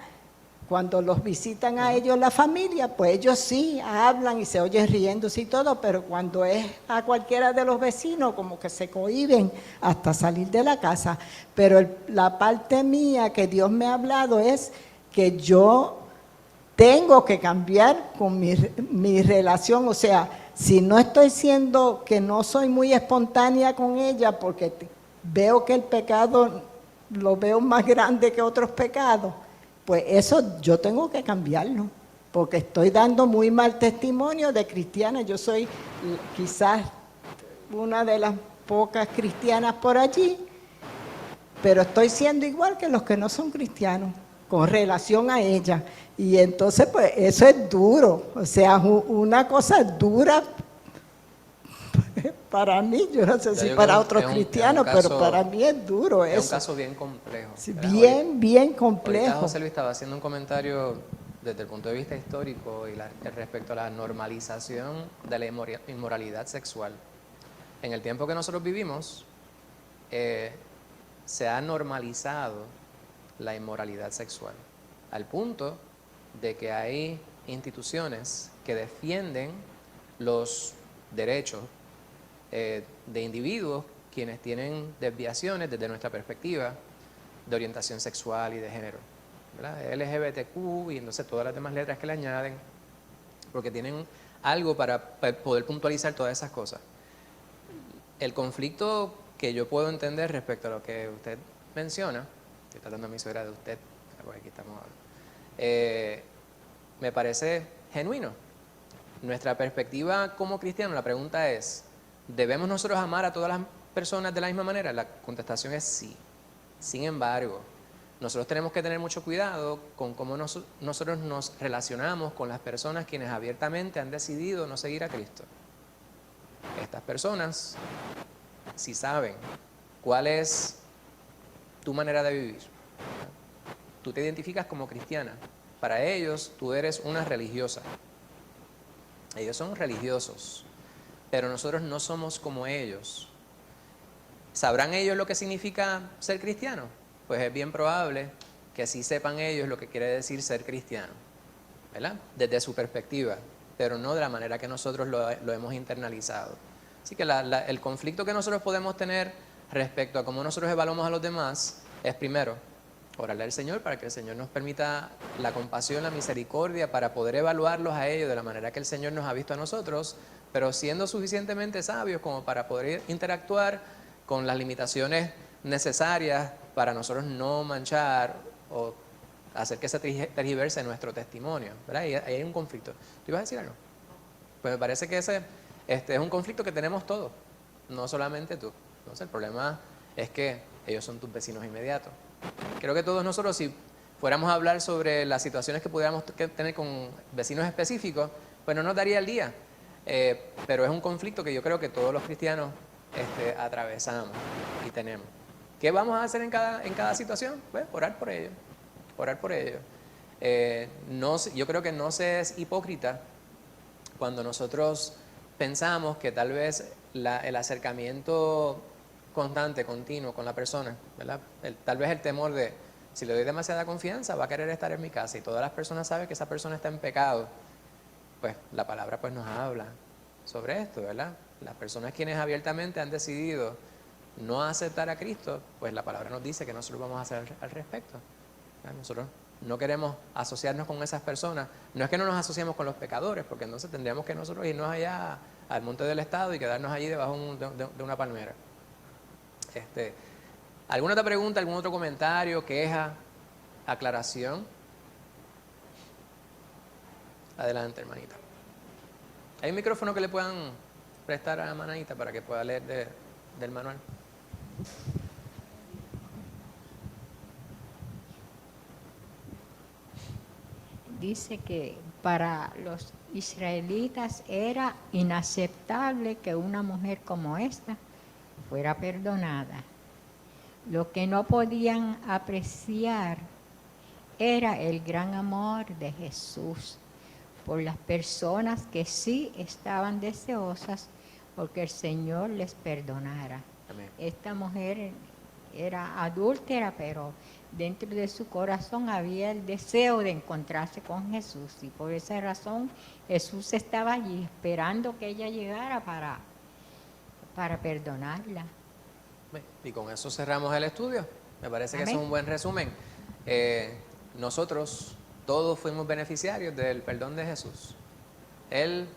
Cuando los visitan a ellos la familia, pues ellos sí hablan y se oyen riéndose y todo, pero cuando es a cualquiera de los vecinos, como que se cohíben hasta salir de la casa. Pero la parte mía que Dios me ha hablado es que yo tengo que cambiar con mi relación, o sea, si no estoy siendo, que no soy muy espontánea con ella porque veo que el pecado lo veo más grande que otros pecados, pues eso yo tengo que cambiarlo, porque estoy dando muy mal testimonio de cristiana. Yo soy quizás una de las pocas cristianas por allí, pero estoy siendo igual que los que no son cristianos con relación a ella. Y entonces, pues, eso es duro. O sea, una cosa dura para mí, yo no sé Yo si digo para que otros es un cristianos, caso- pero para mí es duro Es un eso. caso bien complejo. Sí, ¿verdad? bien Ahorita complejo. José Luis estaba haciendo un comentario desde el punto de vista histórico y respecto a la normalización de la inmoralidad sexual. En el tiempo que nosotros vivimos, se ha normalizado la inmoralidad sexual, al punto de que hay instituciones que defienden los derechos de individuos quienes tienen desviaciones desde nuestra perspectiva de orientación sexual y de género, ¿verdad? LGBTQ y entonces todas las demás letras que le añaden, porque tienen algo para poder puntualizar todas esas cosas. El conflicto que yo puedo entender respecto a lo que usted menciona, estoy tratando a mi suegra de usted, porque aquí estamos hablando, me parece genuino. Nuestra perspectiva como cristianos, la pregunta es, ¿debemos nosotros amar a todas las personas de la misma manera? La contestación es sí. Sin embargo, nosotros tenemos que tener mucho cuidado con cómo nosotros nos relacionamos con las personas quienes abiertamente han decidido no seguir a Cristo. Estas personas, si saben cuál es tu manera de vivir, tú te identificas como cristiana, para ellos tú eres una religiosa. Ellos son religiosos, pero nosotros no somos como ellos. ¿Sabrán ellos lo que significa ser cristiano? Pues es bien probable que sí sepan ellos lo que quiere decir ser cristiano, ¿verdad? Desde su perspectiva, pero no de la manera que nosotros lo hemos internalizado. Así que el conflicto que nosotros podemos tener respecto a cómo nosotros evaluamos a los demás es primero, orarle al Señor para que el Señor nos permita la compasión, la misericordia para poder evaluarlos a ellos de la manera que el Señor nos ha visto a nosotros, pero siendo suficientemente sabios como para poder interactuar con las limitaciones necesarias para nosotros no manchar o hacer que se tergiverse nuestro testimonio, ¿verdad? Y ahí hay un conflicto. ¿Tú ibas a decir algo? Pues me parece que ese es un conflicto que tenemos todos, no solamente tú. Entonces el problema es que ellos son tus vecinos inmediatos. Creo que todos nosotros, si fuéramos a hablar sobre las situaciones que pudiéramos tener con vecinos específicos, pues no nos daría el día. Pero es un conflicto que yo creo que todos los cristianos atravesamos y tenemos. ¿Qué vamos a hacer en cada situación? Pues orar por ellos. Orar por ellos. Yo creo que no se es hipócrita cuando nosotros pensamos que tal vez el acercamiento constante, continuo con la persona, ¿verdad? Tal vez el temor de, si le doy demasiada confianza, va a querer estar en mi casa y todas las personas saben que esa persona está en pecado. Pues la palabra pues nos habla sobre esto, ¿verdad? Las personas quienes abiertamente han decidido no aceptar a Cristo, pues la palabra nos dice que nosotros vamos a hacer al respecto. ¿Verdad? Nosotros no queremos asociarnos con esas personas. No es que no nos asociemos con los pecadores, porque entonces tendríamos que nosotros irnos allá al monte del estado y quedarnos allí debajo de una palmera. ¿Alguna otra pregunta, algún otro comentario, queja, aclaración? Adelante, hermanita. ¿Hay un micrófono que le puedan prestar a la hermanita para que pueda leer del manual? Dice que para los israelitas era inaceptable que una mujer como esta fuera perdonada. Lo que no podían apreciar era el gran amor de Jesús por las personas que sí estaban deseosas porque el Señor les perdonara. Amén. Esta mujer era adúltera, pero dentro de su corazón había el deseo de encontrarse con Jesús y por esa razón Jesús estaba allí esperando que ella llegara para perdonarla. Y con eso cerramos el estudio. Me parece que Amén. eso es un buen resumen. Nosotros todos fuimos beneficiarios del perdón de Jesús. Él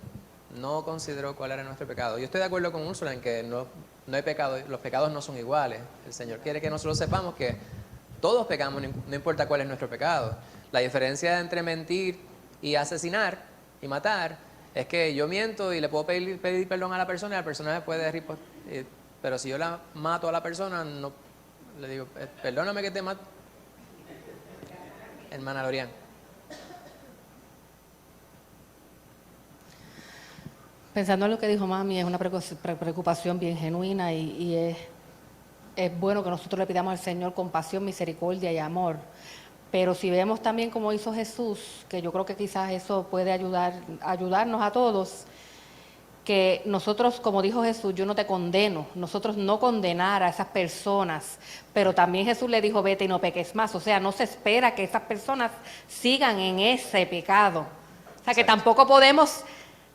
no consideró cuál era nuestro pecado. Yo estoy de acuerdo con Úrsula en que no hay pecado, los pecados no son iguales. El Señor quiere que nosotros sepamos que todos pecamos, no importa cuál es nuestro pecado. La diferencia entre mentir y asesinar y matar es que yo miento y le puedo pedir perdón a la persona y la persona me puede decir, pero si yo la mato a la persona, no le digo, perdóname que te mato. Hermana Lorian. Pensando en lo que dijo mami, es una preocupación bien genuina y es bueno que nosotros le pidamos al Señor compasión, misericordia y amor. Pero si vemos también como hizo Jesús, que yo creo que quizás eso puede ayudarnos a todos, que nosotros, como dijo Jesús, yo no te condeno, nosotros no condenar a esas personas, pero también Jesús le dijo, vete y no peques más. O sea, no se espera que esas personas sigan en ese pecado. O sea, que tampoco podemos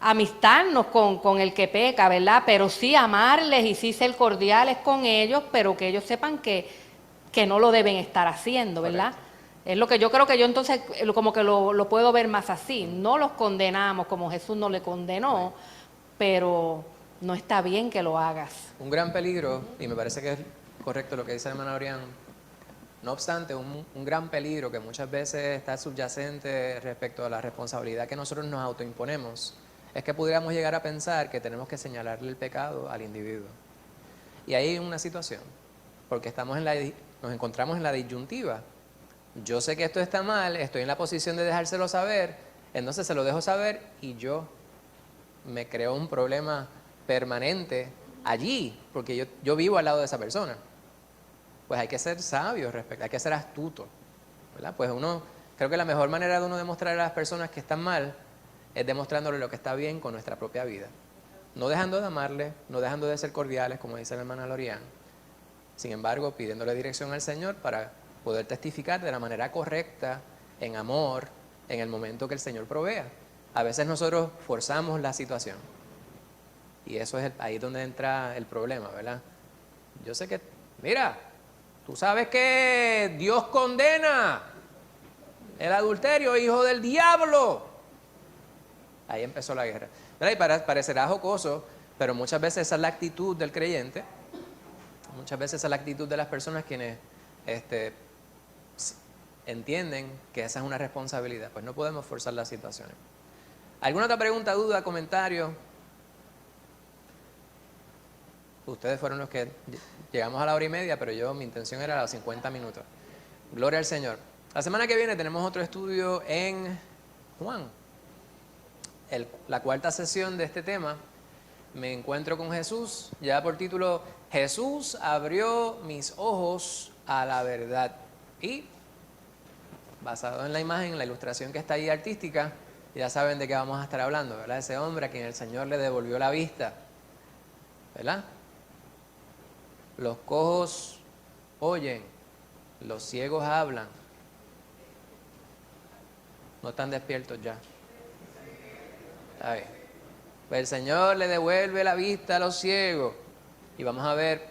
amistarnos con el que peca, ¿verdad? Pero sí amarles y sí ser cordiales con ellos, pero que ellos sepan que no lo deben estar haciendo, ¿verdad? Correcto. Es lo que yo creo que yo entonces como que lo puedo ver más así. No los condenamos como Jesús no le condenó, pero no está bien que lo hagas. Un gran peligro, y me parece que es correcto lo que dice la hermana Orián, no obstante, un gran peligro que muchas veces está subyacente respecto a la responsabilidad que nosotros nos autoimponemos, es que pudiéramos llegar a pensar que tenemos que señalarle el pecado al individuo. Y ahí hay una situación, porque nos encontramos en la disyuntiva. Yo sé que esto está mal, estoy en la posición de dejárselo saber, entonces se lo dejo saber y yo me creo un problema permanente allí, porque yo vivo al lado de esa persona. Pues hay que ser sabio respecto, hay que ser astuto, ¿verdad? Pues creo que la mejor manera de uno demostrar a las personas que están mal es demostrándole lo que está bien con nuestra propia vida. No dejando de amarle, no dejando de ser cordiales, como dice la hermana Lorian. Sin embargo, pidiéndole dirección al Señor para poder testificar de la manera correcta, en amor, en el momento que el Señor provea. A veces nosotros forzamos la situación. Y eso es ahí donde entra el problema, ¿verdad? Yo sé que, mira, tú sabes que Dios condena el adulterio, hijo del diablo. Ahí empezó la guerra. Y parecerá jocoso, pero muchas veces esa es la actitud del creyente. Muchas veces esa es la actitud de las personas quienes entienden que esa es una responsabilidad. Pues no podemos forzar las situaciones. ¿Alguna otra pregunta, duda, comentario? Ustedes fueron los que llegamos a la 1:30, pero mi intención era los 50 minutos. Gloria al Señor. La semana que viene tenemos otro estudio en Juan. La cuarta sesión de este tema, me encuentro con Jesús, ya por título, Jesús abrió mis ojos a la verdad. Y, basado en la imagen, la ilustración que está ahí artística, ya saben de qué vamos a estar hablando, ¿verdad? Ese hombre a quien el Señor le devolvió la vista, ¿verdad? Los cojos oyen, los ciegos hablan. No están despiertos ya. Está bien. Pues el Señor le devuelve la vista a los ciegos. Y vamos a ver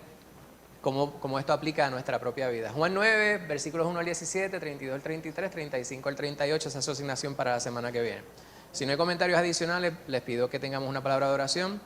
cómo esto aplica a nuestra propia vida. Juan 9, versículos 1 al 17, 32 al 33, 35 al 38, esa es su asignación para la semana que viene. Si no hay comentarios adicionales, les pido que tengamos una palabra de oración.